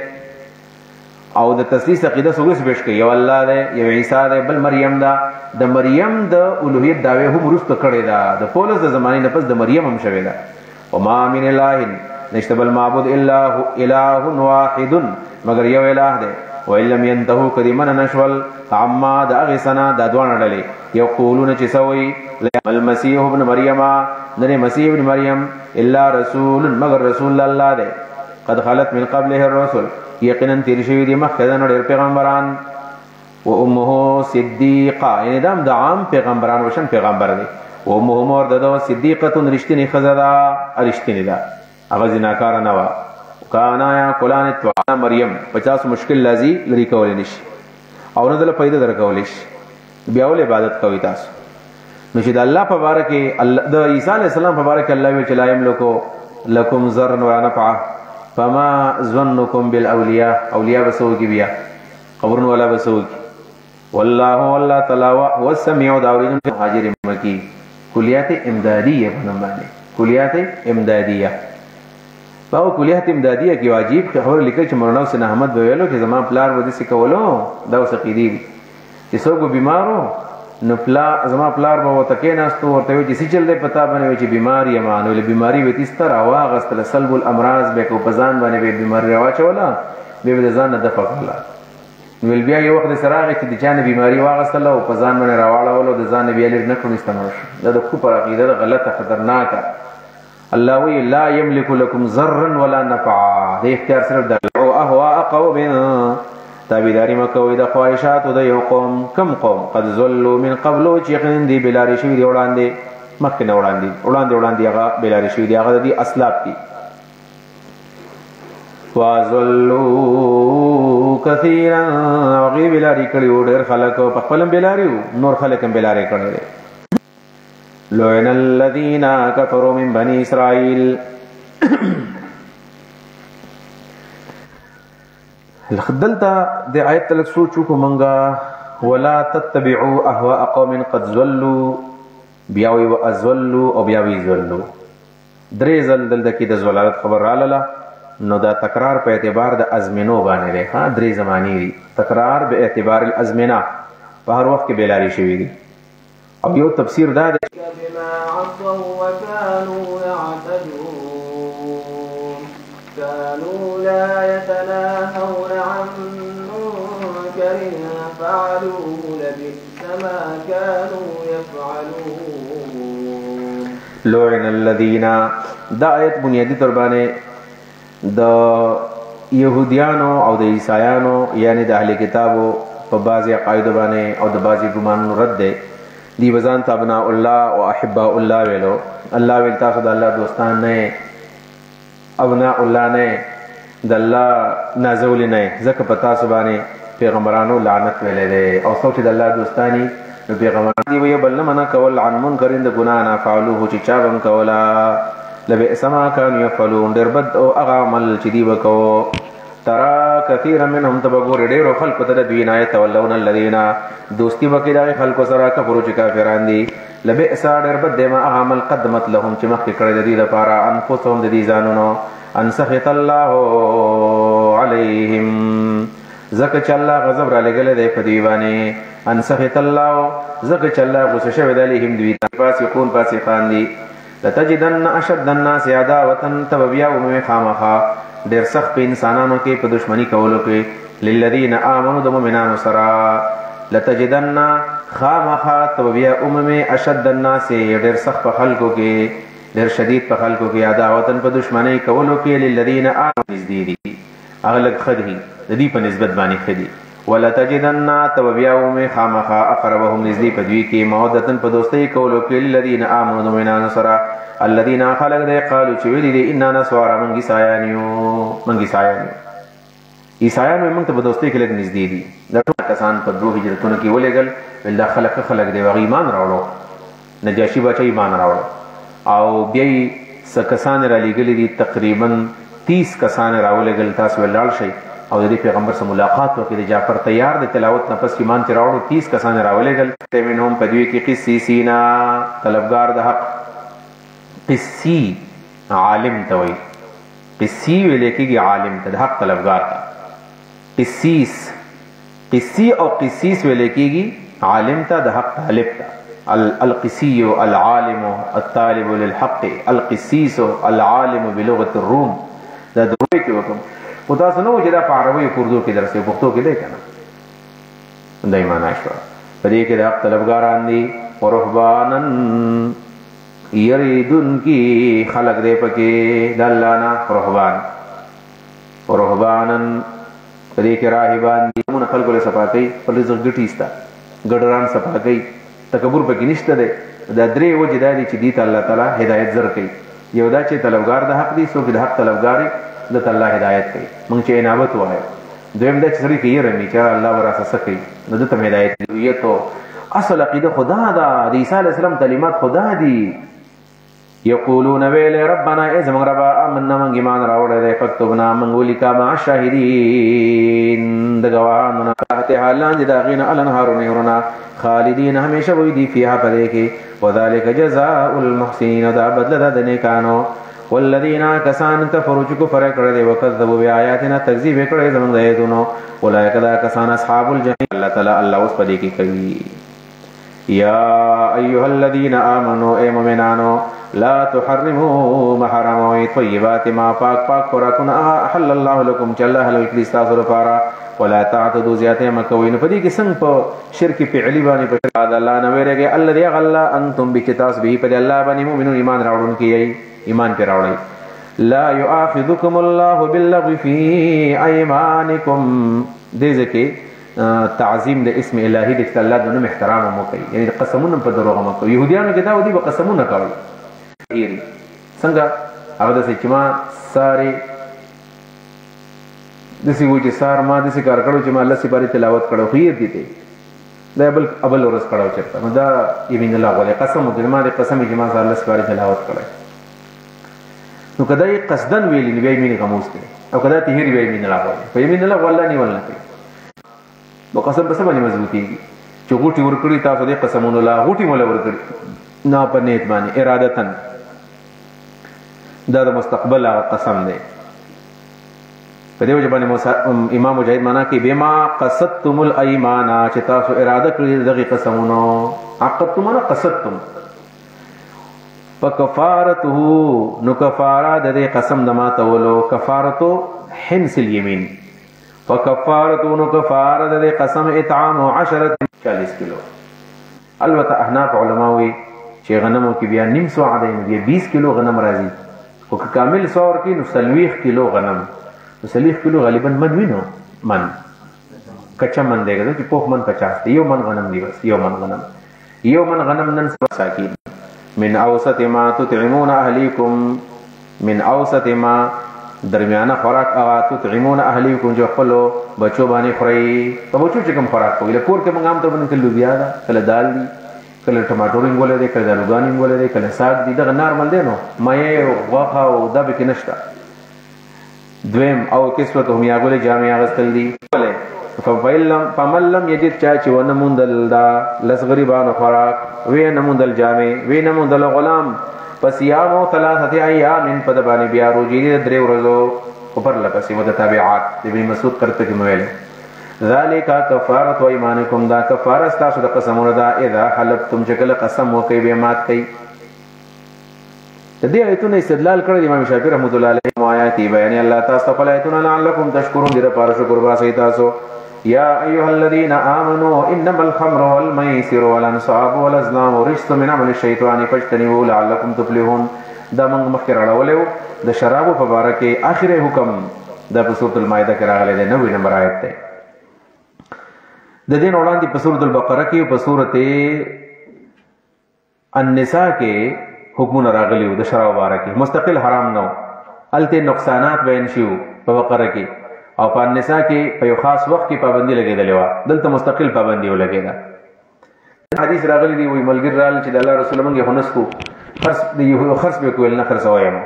او د تثلیث عقیده سوګس بهش کې یو الله دی، یو عیسی دی، بل مریم دا. د مریم د الوهیت دعوی هم ورسته کړی دا، د پولس د زمانې نه پس د مریم هم شوی دا. وما من اله نشته بل معبود الا اله واحد مگر یو الہ دی. وان لم ينتهوا قدمن نشول عما د اغسنا د دوان ډلې یقولون چې سوي المسيح ابن مریم نه مسیح ابن مریم الا رسول مگر رسول الله دی. قد خلت من قبله الرسل یقینا تیر شوی دی مخکې د نړۍ پیغمبران. و امه صدیقه یعنی دام د عام پیغمبران وشن پیغمبر دی. و امه مور دغه صدیقه رښتینی ښځه ده، رښتینی ده، هغه زناکار نه و. کانا یا کلان تو مریم 50 مشکل لازی لري کول نشي او نه دل پیدا درکول شي. بیا ول عبادت کوي تاسو. نو چې د الله په باره کې د عیسی علی السلام په باره کې الله وی چې لا یملکو لکم ضرا ولا نفع فما ظنکم بالاولیاء. اولیاء بسو کی بیا قبرن ولا بسو کی. والله تعالی هو السمیع العلیم. حاضر مکی کلیات امدادیه باندې کلیات امدادیه باو کلیات امدادیه کې واجب خبر لیکل چې مولانا حسین احمد ویلو چې زمان پلار ودی سکولو دا وسقیدی چې څوک بیمارو نو زما پلار به وته کې ناستو ورته وی چې چل دی پتا باندې چې بیماری امانو له بیماری وتی ستر اواغ استل سلب الامراض به کو پزان باندې به بیماری راوچولا به ځان نه دفع کړل. ویل بیا یو وخت سراغه چې د جان بیماری واغستله او پزان باندې راواړولو د ځان بیا لري نه کړو استعمال شو. دا د کو پر عقیده غلطه خطرناکه. الله وی لا یملک لكم ضرا ولا نفعا. د اختیار صرف د اهواء قوم تابعداري مکوئ د خواهشات د یو قوم. کم قوم قد ذلوا من قبل چې یقین دی بلاری شوی دی وړاندې مخکې نه وړاندې هغه بلاری شوی دی، هغه د اسلاف دي. وذلوا كثيرا وغي بلاری کړي ډېر خلک په خپل بلاری نور خلک هم بلاری کړي. لعن الذين كفروا من بني اسرائيل. دلته د آیت تلک سوچو کو منګه ولا تتبعوا اهواء قوم قد ذلوا بیاوی و ازلوا او بیاوی ذلوا. درې ځل دلته کې د زلالت خبر رااله. نو دا تکرار په اعتبار د ازمنو باندې دی. ها درې زمانی دي. تکرار به اعتبار الازمنه په هر وخت کې بلاری شوی دي. او یو تفسیر دا دی بشر فعلوه لبئس ما كانوا يفعلون. لعن الذين دا آیت بنیادی طور باندې د یهودیانو او د عیسایانو یعنی د اهل کتابو په بعضی عقاید باندې او د بعضی ګمانونو رد دی. دی وزان ابناء الله او احباء الله ویلو. الله ویل تاسو د الله دوستان نه، ابناء الله نه، د الله نازول نه، ځکه په تاسو باندې پیغمبرانو لعنت ویلې ده. او څوک چې د الله دوستانی نو پیغمبران دی وی بل نه منع کول عن منکر د ګناه نه فعلوه چې چا بم کولا لبئس ما كانوا يفعلون. ډېر بد او هغه عمل چې دی وکړو. ترى كثيرا منهم تبغور ډېرو خلکو ته د دوی نه تولون الذين دوستی وکړي د خلکو سره کفر چې کافران دي. لبئس ډېر بد دی ما هغه عمل قدمت لهم چې مخکې کړی د دې لپاره انفسهم د دې ځانونو ان سخط الله عليهم زکه چې الله غضب را لګل دی په دوی باندې. ان سخط الله زکه چې الله غصه شوی دی علیهم دوی ته فاسقون فاسقان دي. لتجدن اشد الناس عداوه تبویا ومن خامخا ډېر سخت په انسانانو کې په دشمنی کولو کې للذین آمنوا د مؤمنانو سره. لتجدن خامخا تبویا اشد الناس ډېر سخت په خلکو کې ډېر شدید په خلکو کې عداوتن په دشمنی کولو کې للذین آمنوا نږدې دي هغه لږ ښه دي د دې په نسبت باندې ښه دي. ولتجدن تبویا خامخا اقربهم نږدې په دوی کې مودتن په دوستۍ کولو کې للذین آمنوا د مؤمنانو سره الذين خلق دے قالوا چې ویلي دي اننا نسوارا منګي سایانیو عیسایانو موږ ته په دوستۍ کې لږ نږدې دي. دا ټول کسان په دوه هجرتونو کې ولېږل ول دا خلق دی هغه ایمان راوړو. نجاشي بچا ایمان راوړو او بیا یې څه کسان را لېږلي دي تقریبا 30 کسان راولېږل. تاسو ولاړ شئ او د پیغمبر سره ملاقات وکړي. د جعفر تیار د تلاوت نه پس ایمان چې راوړو 30 کسان راولېږل. منهم په دوی کې قسیسینا طلبګار د حق. قسی عالم ته وایي. قسی ویل کېږي عالم ته د حق طلبګار ته. قسی او قسیس ویل کېږي عالم ته د حق طالب ته. القسی العالم الطالب للحق القسیس العالم بلغة الروم. دا د روي کې وکم خو تاسو نو چې دا په عربي اردو کې درسي پښتو کې دی کنه دای معنا شو. په دې کې د حق طلبګاران دي ورهبانن یریدون کی خلق دے پکې د الله نه رهبانن پدې کې راهبان دي موږ خلکو له صفاتي په رزق ګټیستا ګډران صفاتي تکبر پکې نشته ده. دا درې وجه دي چې دې الله تعالی هدایت زر کوي. یو دا چې طلبګار د حق دي څوک د حق طلبګاری د الله هدایت کوي موږ چې عنابت وایو. دویم دا چې سړي کې یې رمي چې الله وراسه سکی نو د ته هدایت دی. تو اصل عقیده خدا دا د عیسی علیه السلام تعلیمات خدا دي. یقولون ویل ربنا ای زمون ربا آمنا من ایمان راوړل دې فكتبنا من ولیکا مع الشاهدین د گواهانو نه ته حالان دي دا غین الانهار نهرنا خالدین همیشه وي دي فيها پدې کې وذلك جزاء المحسنین دا بدل د نیکانو. والذین کسان کفروا کفر کړل وکذبوا بیااتنا تکذیب کړل زمون د ایتونو اولئک دا کسان اصحاب الجحیم. الله تعالی الله اوس پدې کې کوي. یا ایها الذین آمنوا ای مؤمنانو لا تحرموا محرموا طیبات ما پاک خوراکونه احل الله لكم چله حلال کړی تاسو لپاره ولا تعتدوا زیاته مکوئ. نو پدې کې څنګه په شرک فعلی باندې په الله نه ویریږي. الذي غلا انتم بکتاس به په الله باندې مؤمنون ایمان راوړونکي ایمان پر راوړی. لا يؤاخذكم الله باللغو في ايمانكم دې ځکه تعظیم د اسم الهی د الله د نوم احترام مو کوي. یعنی قسمونه په دروغ مو کوي. يهوديانو کې دا ودی په قسمونه کوي. څنګه هغه د سچما ساري دسی وجه سار ما دسی کار کړو چې ما الله سي باري تلاوت کړو خو یې دي ته دا ابل ورس کړو چرته نو دا یمین الله ولې قسم د ما د قسم چې ما الله سي باري تلاوت کړو. نو کدا یې قصدن ویلې نو به مين غموس کړي او کدا ته هری ویلې مين الله ولې په یمین الله والله ني ولنه کوي. نو قسم په سبا مضبوطيږي چې غوټي ورکړي تاسو دې قسمونه لا غوټي مولا ورکړي نه په نیت باندې ارادتن دا د مستقبل قسم دی. په دې وجه باندې امام مجاهد معنا کوي بما قصدتم الايمان چې تاسو اراده کړی دغه قسمونو عقدتم نه قصدتم فكفارته نو کفاره د قسم د ماتولو کفارته حنس اليمين فکفارتون کفاره د قسم اطعام 40 کیلو. البته احناف علماوی چې غنمو کې بیا نیم سو عدد بیا 20 کیلو غنم راځي، او که کامل سور کې نو 40 کیلو غنم، نو 40 کیلو غالبا من وینو من کچا من دیگه چې پوخ من 50 یو من غنم دی، بس یو من غنم نن مساکین. من اوسط ما تطعمون اهلیکم، من اوسط ما درمیانه خوراک هغه تطعمون اهلیکم جو خپلو بچو باندې خورئ. په بچو چې کوم خوراک کوي کور کې موږ هم ته باندې کله لوبیا ده، کله دال دي، کله ټماټو رنګولې دي، کله الوګان رنګولې دي، کله ساګ دي، دغه نارمل دی نو مې غوښه او دا به کې نشته. دویم او کسوتهم یاګولې جامې اغوستل دي. فمن لم یجد چا چې ونه موندل دا لس غریبانو خوراک، وی نه موندل جامې، وی نه موندل غلام، پس یامو 3 ایام په د باندې بیا روزي د 3 ورځو پر لپسې متتابعات. ابن مسعود کرته کې مویل ذالک کفاره ایمانکم، دا کفاره تاسو د قسمونو دا اذا حلفتم چې کله قسم وکئ به مات کئ. د دې ایتونو استدلال کړی امام شافعي رحمۃ اللہ علیہ آیات بیان الله تاسو په ایتونو لعلکم تشکرون دې لپاره شکر باسئ تاسو. یا ایها الذین آمنوا انما الخمر والمیسر والانصاب والازلام رجس من عمل الشیطان فاجتنبوه لعلکم تفلحون. دا موږ مخکې راوړو د شرابو په باره کې اخر حکم دا په سورۃ المائده کې راغلی دی، 90 نمبر آیت دی. د دې وړاندې په سورۃ البقره کې او په سورۃ النساء کې حکمونه راغلي وو د شراب باره کې، مستقل حرام نه، الته نقصانات بیان شوي په بقره کې، او په النساء کې په یو خاص وخت کې پابندي لګېدلې وه، دلته مستقل پابندي ولګېده. حدیث راغلی دی وایي ملګري رال چې د الله رسول موږ یې خنس کو خرڅ به کویل نه خرڅوی یم.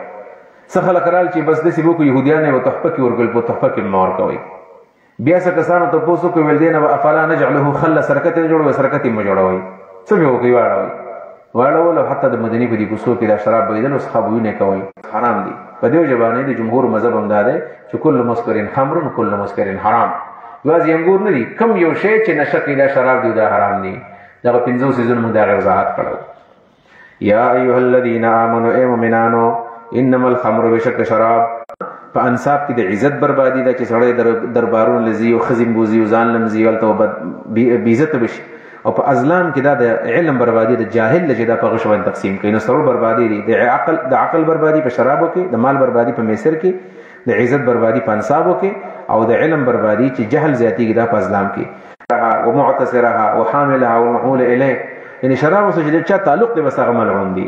څه خلک رال چې بس داسې به وکړو یهودیان یې به تحفه کې ورکړل، په تحفه کې مه ورکوئ. بیا څه کسانو تپوس وکړو ویل دی نه افلا نجعله خله سرکت یې جوړوئ، سرکت یې مه جوړوئ. څه به وکړئ واړول، او حتی د مدینې په دې کوڅو کې دا شراب بهېدل او څښا بویونه یې کول حرام دي. په دې وجه باندې د جمهور مذهب هم دا دی چې کل مسکرین خمر کل مسکرین حرام. یوازې انګور نه دي، کم یو شی چې نشه کوي دا شراب دی دا حرام دي. دغه 5 سیزونه موږ د هغې وضاحت کړو. یا ایها الذین آمنوا ای مؤمنانو انما الخمر بشک شراب په انصاب کې د عزت بربادي ده چې سړی دربارونه لځي او ښځې بوځي او ځان لمځي هلته بېعزته بشي، او په ازلام کې دا د علم بربادي د جاهل لږه دا په غش باندې تقسیم کوي. نو سرور بربادي دي د عقل بربادي په شرابو کې، د مال بربادي په میسر کې، د عزت بربادي په انصابو کې، او د علم بربادي چې جهل زیاتېږي دا په ازلام کې. ومعتصرها وحاملها ومحمول الیه، یعنی شرابو سره چې چا تعلق دی بس هغه ملعون دي.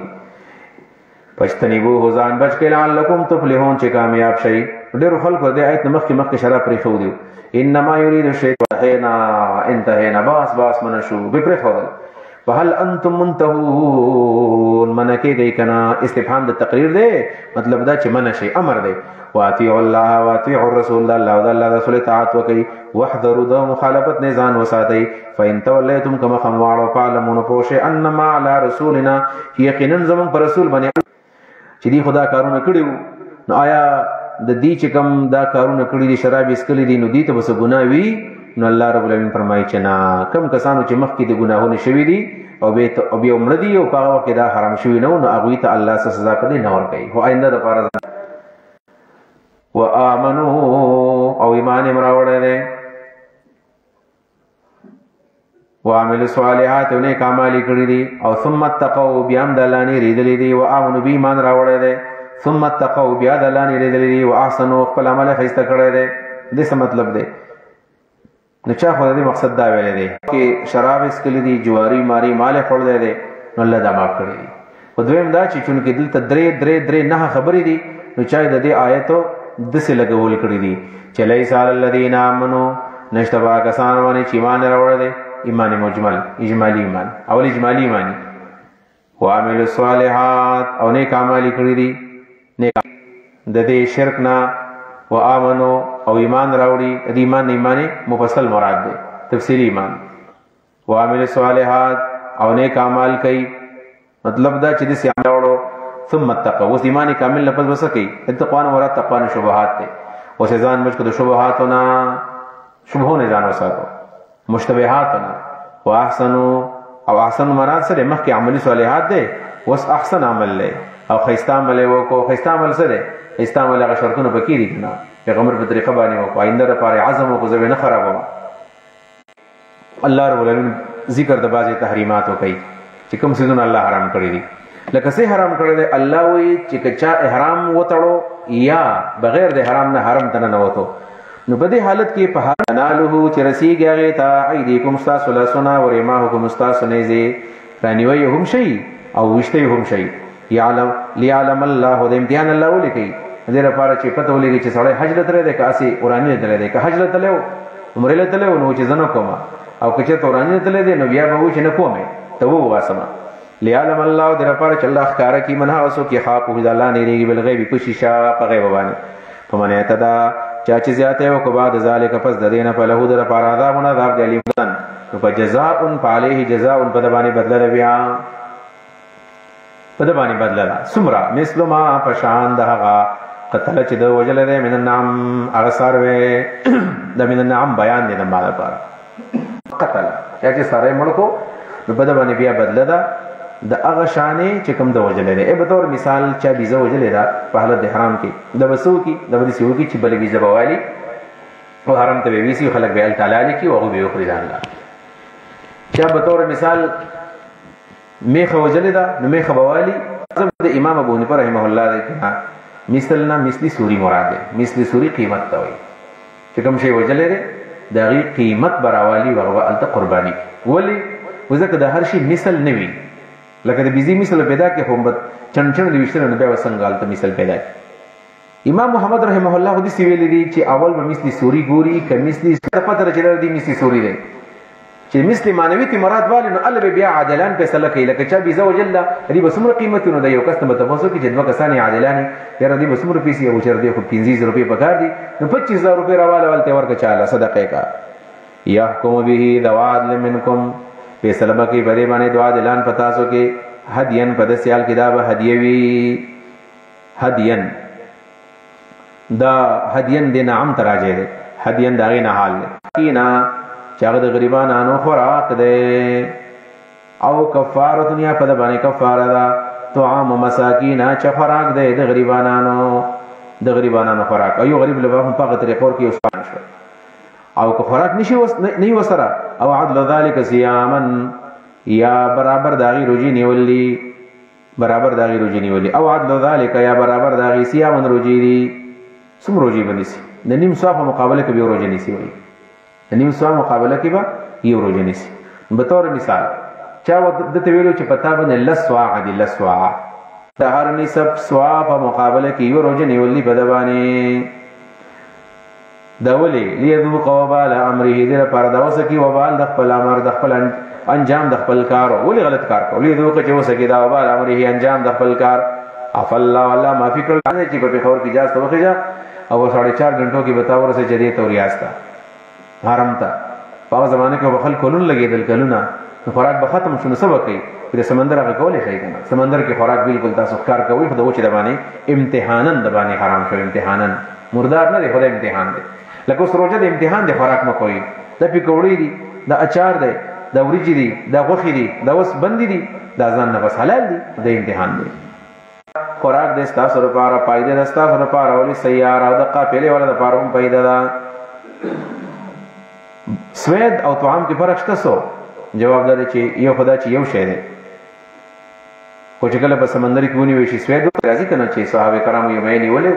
فاجتنبوه ځان بچ کړئ لعلکم تفلحون چې کامیاب شئ. ډېرو خلکو د آیت نه مخکې شراب پرېښودي، انما یرید الشیطان انتهینا باس منشو به پرېښودل. فهل انتم منتهون، منع کېږئ که نه؟ استفهام د تقریر دی، مطلب دا چې منع شئ، امر دی. واطیعوا الله واطیعوا الرسول، د الله او د الله رسول اطاعت وکئ. واحذروا د مخالفت نه ځان وساتئ. فإن تولیتم که مخ هم واړو فاعلموا نو پوه شئ انما علی رسولنا، یقینا زموږ په رسول باندې چې دی خدا کارونه کړي وو، نو آیا د دې چې کوم دا کارونه کړي دي شراب یې څښلي دي نو دې ته به څه ګناه وي؟ نو الله رب العالمین فرمایي چې نه، کوم کسانو چې مخکې د ګناهونه شوي دي او بیا مړه دي او په هغه وخت کې دا حرام شوي نه وو، نو هغوی ته الله څه سزا په دې نه ورکوي. خو آینده دپاره وآمنوا او ایمان یې راوړی دی، وعملوا الصالحات او نیک اعمال یې کړي دي، او ثم اتقوا بیا هم د الله نه یېرېدلي دي. وآمنوا بی ایمان راوړی دی، ثم اتقوا بیا د الله نه یېرېدلي دي، واحسنوا خپل عمل ښایسته کړی دی. دې څه مطلب دی؟ نو چا خو د دې مقصد دا ویلی دی چې شراب یې څښلي دي، جواري ماري مال یې خوړلی دی، نو الله دا معاف کړی دي. خو دویم دا چې چونکې دلته درې نهه خبرې دي، نو چا د دې آیتو داسې لګول کړي دي چې لیس علی الذین آمنوا، نشته په کسانو باندې چې ایمان یې راوړی دی، ایمان مجمل اجمالی ایمان، اول اجمالی ایمانی. وعملوا الصالحات او نیک اعمال یې کړي دي، نیک د دې شرک نه. وآمنوا او ایمان راوړي، د ایمان نه ایمان مفصل مراد دی، تفصیلی ایمان. وعملوا الصالحات او نیک اعمال کوي، مطلب دا چې داسې عمل راوړو. ثم اتقوا، اوس ایمان کامل لفظ بس کوي، اتقوا نه مراد تقوا نه شبهات دی. اوس ځان بچ کړو د شبهاتو نه، شبهو نه ځان وساتو، مشتبهات نه. واحسنوا او احسن مراد سره مخکې عملي صالحات دی، اوس احسن عمل دی او ښایسته عمل یې وکړو. ښایسته عمل څه دی؟ ښایسته عمل هغه شرطونه پکې دي که نه؟ پیغمبر په طریقه باندې وکړو آینده لپاره عزم وکړو زه نه خرابوم الله رب العالمین ذکر د بعضې تحریماتو کوي چې کوم څیزونه الله حرام کړي دي لکه څه حرام کړی دی الله وایي چې که چا احرام وتړو یا بغیر د حرام نه حرم ته ننوتو نو په دې حالت کې په نالوه چې رسیږي هغې ته ایدیکم ستاسو لاسونه ورماحکم ستاسو نیزې رانیوی هم شي او ویشته هم شي لیعلم الله د امتحان الله ولیکي دې لپاره چې پته ولګي چې سړی حج له تللی دی که هسې وراني له تللی دی که حج له تللی و عمرې له تللی و نو چې زه نه کومه او که چېرته وراني له تللی دی نو بیا به وایي چې نه کومې ته وواسمه لیعلم الله دې لپاره چې الله ښکاره کړي من هغه څوک یخافه د الله نه یېرېږي بالغیب په شیشه په غیبه باندې فمن اعتدی چا چې زیاتی وکړو بعد ذلک پس د دې نه فله د لپاره عذاب عذاب د الیم نو په جزاء فعليه جزاء په د باندې بدله ده بیا په د باندې بدله ده څومره مثل ما په شان د هغه قتل چې د وجله دی من النعم هغه څاروی د من النعم بیان دی د ما لپاره قتل یا چې څاروی مړ کړو نو په د باندې بیا بدله ده د هغه شانې چې کوم د وجلی دی به طور مثال چا بیزه وجلی ده په حالت د حرام کې د به څه وکړي د به داسې وکړي چې بلې بیزه به والي او حرم ته به ویسي خلک به هلته حلالې کړي او هغوی به یې وخوري ځان له چا به طور مثال میخه وجلی ده نو میخه به والي د امام ابو حنیفه رحمه الله دی که مثل نه مثلي سوري مراد دی مثلي سوري قیمت ته وایي چې کوم شی وجلی دی د هغې قیمت به راوالي او هغه به هلته قرباني ولې ځکه د هر شي مثل نه وي لکه د بیزی مثل پیدا کې خو چڼ چڼ د ویشتنه نه بیا به څنګه هلته مثل پیدا کړي امام محمد رحمه الله خو داسې ویلي دي چې اول به مثلي سوري ګوري که مثلي پته ده چې دا دی مثلي سوري دی چې مثلي معنوي کې مراد والي نو هله به بیا عادلان فیصله کوي لکه چا بیزه وجله دې به څومره قیمت وي نو د یو کس نه به تپوس وکړي چې دوه کسان یې عادلان یې یاره دې به څومره پیسې او چېرې دی خو 15,000 روپۍ پکار دي نو 25,000 روپۍ راواله هلته یې ورکړه چاله صدقې کا یحکم به ذو عدل منکم فیصله به کوي په دې باندې د عادلان په تاسو کې هدین په داسې حال کې دا به هدیه وي هدین دا هدین د نعم ته راجع دی هدین د هغې نه حال دی کینا چې هغه د غریبانو خوراک دی او کفارتن یا په د باندې کفاره ده طعام مساکین چې خوراک دی د غریبانو خوراک او یو غریب له به هم په هغه طریقه ورکړي او سپان شو او که خوراک نه وي ورسره او عدل ذلک صیاما یا برابر داغي روجي نیولي او عدل ذلك یا برابر داغي صيام روجي دي سم روجي بنسي د نیم سوا په مقابله کې به روجي نسی وي د نیم سوا مقابله کې به یو روجي نسی به طور مثال چا د ته ویلو چې پتا باندې لسوا عدل لسوا د هر نسب سوا په مقابله کې یو روجي نیولي په دبانې دولي ليذوق وبال امره دې لپاره دا وسکی وبال د خپل امر د خپل انجام د خپل کار ولې غلط کار کوي ليذوق چې وسکی دا وبال امره انجام د خپل کار عف الله والله معافي کړل چې په خور کې اجازه وخیجا او 4.5 غنټو کې بتاور سره جدي توریاستا حرم ته په زمانه کې وبخل کولون لګیدل کلونه خوراک به ختم شونه سبا کوي د سمندر هغه کولې شي کنه سمندر کې خوراک بالکل تاسو کار کوي خو د وچ د باندې امتحانن د باندې حرام شو امتحانن مردار نه دی خدای امتحان دی لکه اوس روزه د امتحان د خوراک مکوئ د پکوړې دي د اچار دی د وریجې دي د غوښې دي د اوس بندي دي دا ځان نه بس حلال دي د امتحان دی خوراک د ستاسو لپاره پایده د ستاسو لپاره ولې سیاره او د قافلې ولا د لپاره هم پایده ده سوید او طعام کې فرق شته سو جواب ده چې یو خدا چې یو شی دی خو چې کله په سمندر کې ونیول شي سوید راځي کنه چې صحابه کرامو یې مې نیولې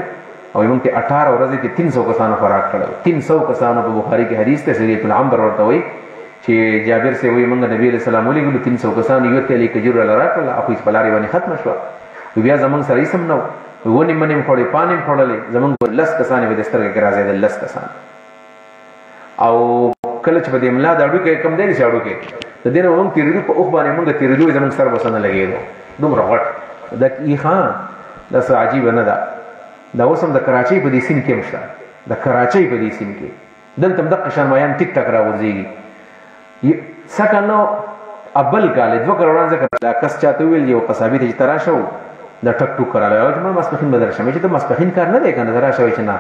او موږ ته 18 ورځې کې 300 کسانو خوراک کړو 300 کسانو په بخاری کې حدیث ته سید ابن عمرو ورته وایي چې جابر سے وایي موږ نبی علیہ السلام علیه 300 کسانو یو ته لیک جوړ لراکړه اخو یې بلاري باندې ختم شو بیا زمونږ سره یې سم نو ونی منیم خوړې پانیم خوړلې زمونږ 10 کسانې به دسترګه کې راځي د 10 کسان او کله چې په دې ملا داړو کې کم دی شاړو کې د دې نو موږ تیرېدو په اوخ باندې موږ تیرېدو زمونږ سره وسنه لګېدو دومره غټ د ای خان دا څه عجیب نه ده دا اوس هم د کراچۍ په دې سین کې مشته د کراچۍ په دې سین کې دلته هم دغه شان مایان ټیک ټاک راوځيږي سکه نو ابل کال 2 کروڑان ذکر لا کس چاته ویل یو قصابی ته تراشو د ټک ټوک کراله او چې ماسپخین بدر شمه چې د ماسپخین کار نه دی کنه تراشو چې نه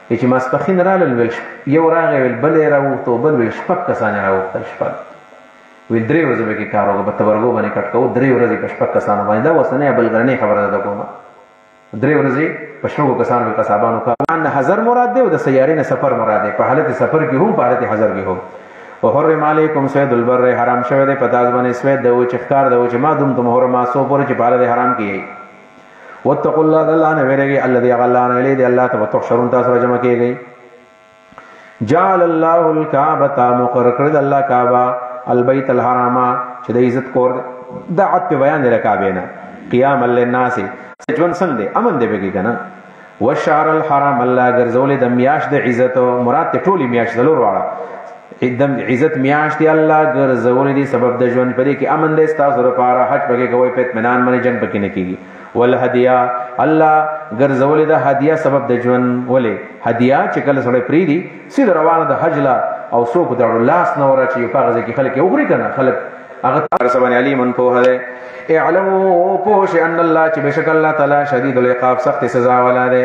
چې ماسپخین رااله ویل یو راغی ویل بل راوته بل ویل شپک کسان راوته شپک ویل 3 ورځې به کې کار وګ په تبرګو باندې کټ کو 3 ورځې کې شپک کسان باندې دا وسنه بل غرنې خبره ده کومه درې ورځې په شپږو کسانو کې قصابانو کار حضر مراد دی او د سیارې نه سفر مراد دی په حالت سفر کې هم په حالت حضر کې هم وحرم علیکم صید البر حرام شوی دی په تاسو باندې سوید د وچ ښکار د وچ ما دم تم حرما سو پورې چې په حالت حرام کیږي واتقوا الله الله نه ویریږي الذي غلان الیه دی الله ته تحشرون تاسو جمع کیږي جعل الله الكعبه مقرر کړ الله کعبه البيت الحرام چې د عزت کور دعت په بیان د کعبه نه قیام للناس ژوند څنګه دی امن دی بګی کنه والشهر الحرام الله ګرځولې د میاش د عزت مراد ته ټولي میاش دلور واړه ادم عزت میاش دی الله ګرځولې دی سبب د ژوند پرې کې امن دی تاسو لپاره حج پکې کوي په اطمینان باندې جنگ پکې نه کیږي والهدیه الله ګرځولې د هدیه سبب د ژوند ولې هدیه چې کله سره پری دی سید روانه د حج لا او څوک د لاس نور چې په غزه کې خلک یو غري کنه خلک هغه سبحان علی من په هله اعلموا پوش ان الله چې بشک الله تعالی شدید العقاب سخت سزا والا دی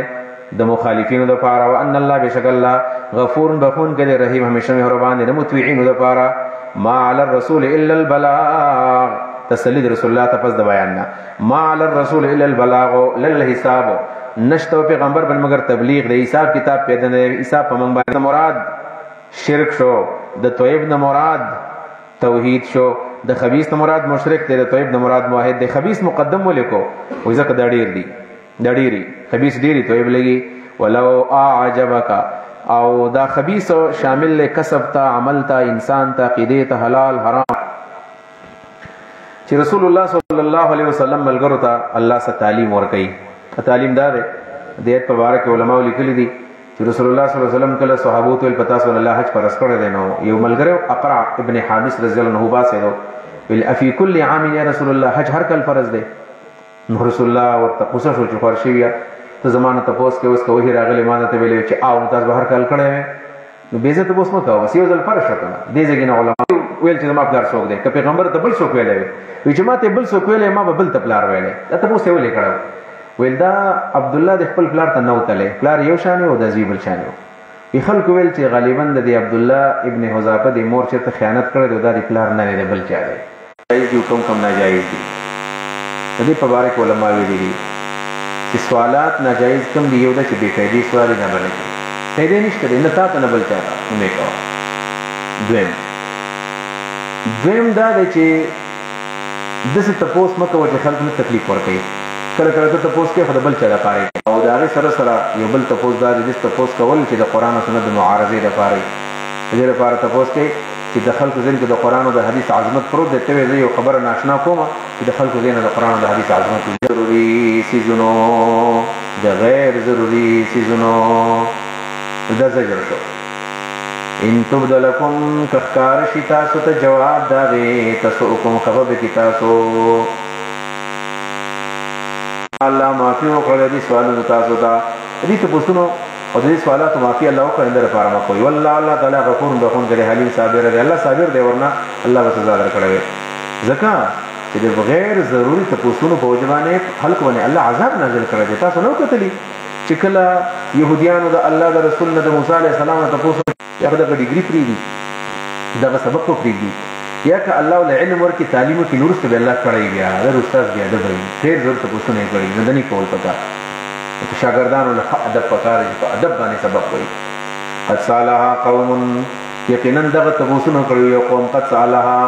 د مخالفینو د پاره او ان الله بشک الله غفور بخون کړي رحیم همیشه مهربان دی د متوعینو د پاره ما علی الرسول الا البلاغ تسلی رسول الله تپس د بیان نه ما علی الرسول الا البلاغ للحساب نشته پیغمبر بل مگر تبلیغ د حساب کتاب پیدا نه حساب په من باندې مراد شرک شو د توحید نه مراد توحید شو د خبيث نه مراد مشرک دی د توحید نه مراد موحد دی خبيث مقدم ولیکو وای زکه دا ډیر دی دا ډیری خبيث ډیری توحید لګي ولو اعجبک او دا خبيث شامل له کسب تا عمل تا انسان تا عقیده ته حلال حرام چې رسول الله صلی الله علیه وسلم ملګرو ته الله ست تعلیم ورکړي تعلیم دا دی د ایت مبارک علماء لیکلي دي چې رسول الله صلی الله علیه وسلم کله صحابو ته پتا سو الله حج پر اسکړه دینو یو ملګری اقرع ابن حابس رضی الله عنه باسه بل افی کل عام یا رسول الله حج هر کله فرض دی نو رسول الله ورته قصه شو چې فرشي بیا ته زمانه تاسو کې اوس کوي راغلی ما ته ویلې چې او تاسو هر کله کړه نو بیزه ته اوس مو کوه وسیو ځل فرش وکړه دې ځګینه علماء ویل چې ما پلار څوک دی که پیغمبر ته بل څوک ویلې وی چې ما ته بل څوک ویلې ما بل ته پلار ویلې دا ته اوس ویلې کړه ویل دا عبد الله د خپل پلار ته نو تله پلار یو شان او د زیبل شان وي خلکو ویل چې غالبا د عبد الله ابن حذافه د مور چرته خیانت کړی دا د پلار نه دی بل چا دی جایز دي کوم ناجایز دي د دې په اړه کې علما ویلي دي چې سوالات ناجایز کوم دی یو د چې بے فائدې سوال نه بلکې فائدې نشته نه تاسو نه بل چا نه کوي دویم دا دی چې دسه تاسو مکه وجه خلک نه تکلیف ورکړي کله کله ته تاسو کې خدای بل چا لپاره او دا سره سره یو بل تاسو دا د تاسو کول چې د قران او سنت د معارضې لپاره دې لپاره تاسو کې چې د خلکو ذهن کې د قران او د حدیث عظمت پروت دی ته یو خبره ناشنا کوم چې د خلکو ذهن د قران او د حدیث عظمت ضروري سيزونو د غیر ضروري سيزونو دا زجر شو ان تبدلکم کخکار شتا ست جواب دا وی تاسو کوم خبر کی تاسو الله معافي وکړه دې سوالونو تاسو ته دې ته پوښتنه او دې سوالاتو معافي الله وکړي در لپاره ما کوي والله الله تعالی غفور بخون کړي حلیم صابر دی الله صابر دی ورنه الله به سزا درکړي ځکه چې د بغیر ضروري تاسو په وجبانه خلق باندې الله عذاب نازل کړی تاسو نو کتلی چې کله يهوديانو د الله د رسول د موسی عليه السلام ته تاسو یو د ډیګری فری دي دا سبق کو فری دي یا که الله له علم ورکی تعلیم کې نور څه الله کړی بیا د استاد بیا د ډېر ضرورت تاسو نه کړی نه کول پتا چې شاګردانو له ادب پکاره په ادب باندې سبق وایي قد صالحا قوم یقینا دغه تاسو نه کړی یو قوم قد صالحا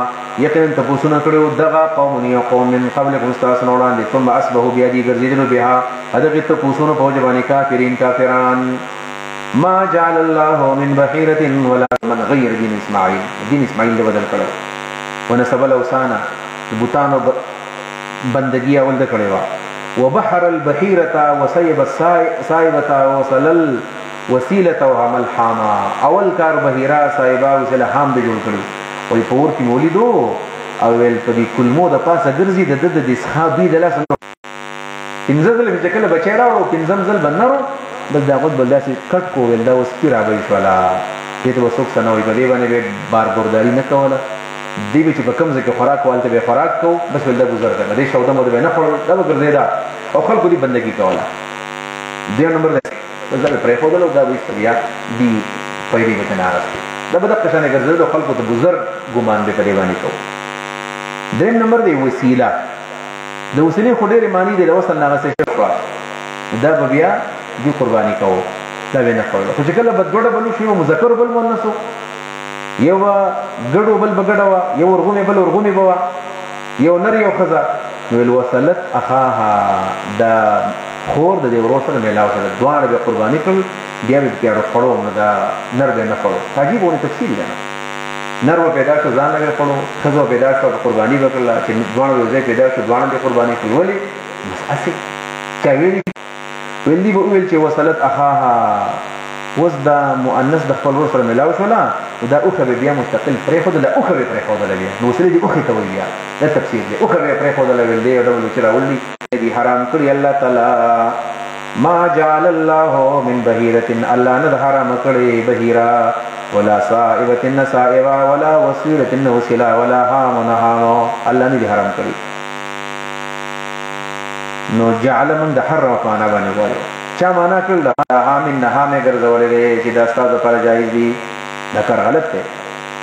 یقینا تاسو نه کړی دغه قوم یو قوم من قبل استاد نو وړاندې ثم اصبحوا بيدي ګرځیدل بها هغه تاسو نه په ځواني کافران ما جعل الله من بحيرة ولا من غير دين اسماعيل له بدل کړو ونسب الاوثان بوتانو بندگی اول د کړي وبحر البحيرة وسيب السائبة وصلل وسيلة وعمل حاما اول کار بحیرا صایبا وسله حام به جوړ کړي وي پور کې مولیدو او ول په دې کلمو د پاسه ګرځي د اصحابي د لاس انزل چې کله بچیرا او پنځم ځل بنرو بل داغت بل داسې کټ کو ول دا اوس پیرا به شوالا دې ته وسوک سنوي په دې باندې بار برداری نه کوله دی به چې په کوم ځای کې خوراک والته به خوراک کو بس ول دا گزار کړه دې شاو د مو نه خور دا ګرځیدا او خلکو دې بندگی کوله دې نمبر دا پرې خو دلته دا ویستیا دی پیری به نه راځي دا به د قشانه ګرځیدو خلکو ته بزرګ ګمان به پرې باندې کو دریم نمبر دی وسیله د وسیلې خو ډېرې معنی دی د وصل ناغه څه شو دا به بیا دې قرباني کوو دا به نه خوړله خو چې کله به ګډه بلو شي مذکر بل مؤنث یو ګډو بل به ګډه وه یو ورغومې بل ورغومې به وه یو نر یو ښځه نو ویل وصلت اخاها دا خور د دې ورور سره میلاو سره دواړه به قرباني کړل بیا به پکې خوړو نو دا نر به نه خوړو عجیب ونه تفصیل دی نر به پیدا شو ځان لږ خوړو ښځه پیدا شو قرباني به کړله چې دواړه یو ځای پیدا شو دواړه به قرباني کړل ولې بس هسې چا ویلي ویل به وویل چې وصلت اخاها اوس دا مؤنث د خپل ورور سره میلاو شوله دا اوښه به بیا مستقل پرېښودله اوښه به یې پرېښودله بیا نو وسلې دې اوښې ته وایي بیا دا تفسیر دی اوښه به یې پرېښودله ویل دی یو ډول چې راولي دي حرام کړي الله تعالی ما جعل الله من بهیرة الله نه حرام کړي بهیره ولا صائبة نه صائبه ولا وسیلة نه وسیله ولا هام نه هامو الله نه دي حرام کړي نو جعل من د حرم په معنا باندې وایي چا معنا کړل د هام نه هامې ګرځولې دی چې دا ستاسو لپاره جایز دي دا کار غلط دی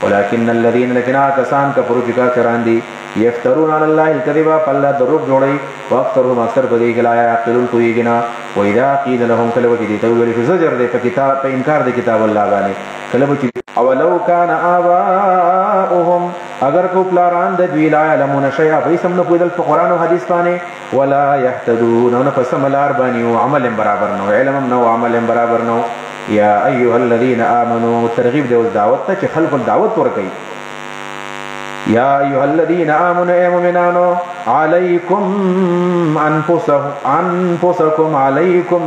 ولكن الذين لكن کسان کفروا چې کافران دي یفترون علی الله الکذب فالله دروغ جوړي واکثرهم اکثر په دې کې لا یعقلون کویږي نه واذا قیل لهم کله وجدي تو ویل چې زجر دی په کتاب په انکار د کتاب الله باندې کله چې اولو کان آباؤهم اگر کو پلاران د دوی لا علمون شیئا فیسم نو پویدل په قرآن او حدیث باندې ولا يهتدون نو په سملار باندې او عمل برابر نو علم نو عمل برابر نو یا ایها الذین آمنوا ترغیب دی دعوت ته چې خلق دعوت ورکړي یا ایها الذین آمنوا ای مؤمنانو علیکم انفسکم علیکم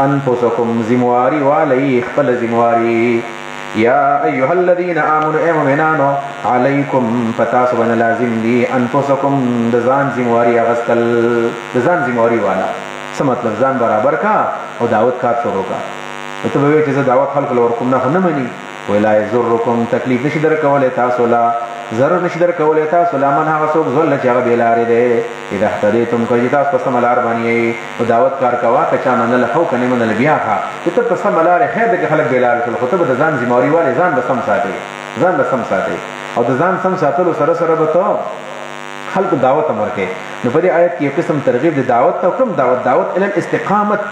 انفسکم زمواری وعلی خپل زمواری یا ایها الذین آمنوا ای مؤمنانو علیکم فتاسو بنا لازم دی انفسکم د ځان زمواری اغستل د ځان زمواری والا څه مطلب ځان برابر کا او دعوت کار شروع کا ته به چې دعوت خلق لور کوم نه مني ولا یذرکم تکلیف نشي در کولای تاسو لا ضرر نشي در کولای تاسو لا من هغه څوک ځل چې هغه بیلاره دی اذا اهتدیتم کوي تاسو په سم لار باندې او دعوت کار کوا کچا منل خو کنه منل بیا ښه ته په سم لار خیر د خلک بیلاره کړي خو ته د ځان ذمہواری والے ځان به سم ساتي ځان به سم ساتي او د ځان سم ساتلو سره سره به ته خلق دعوت امر کې نو په دې آیت کې یو قسم ترغیب د دعوت ته کوم دعوت ال الاستقامت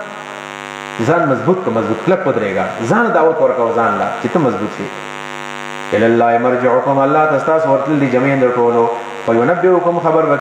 ځان مضبوط کا مضبوط کلک ودرېږه ځان دعوت ورکو ځان لا چې ته مضبوط شي الى الله مرجعكم الله تستاس ورتل دي جميع در ټولو وينبئكم خبر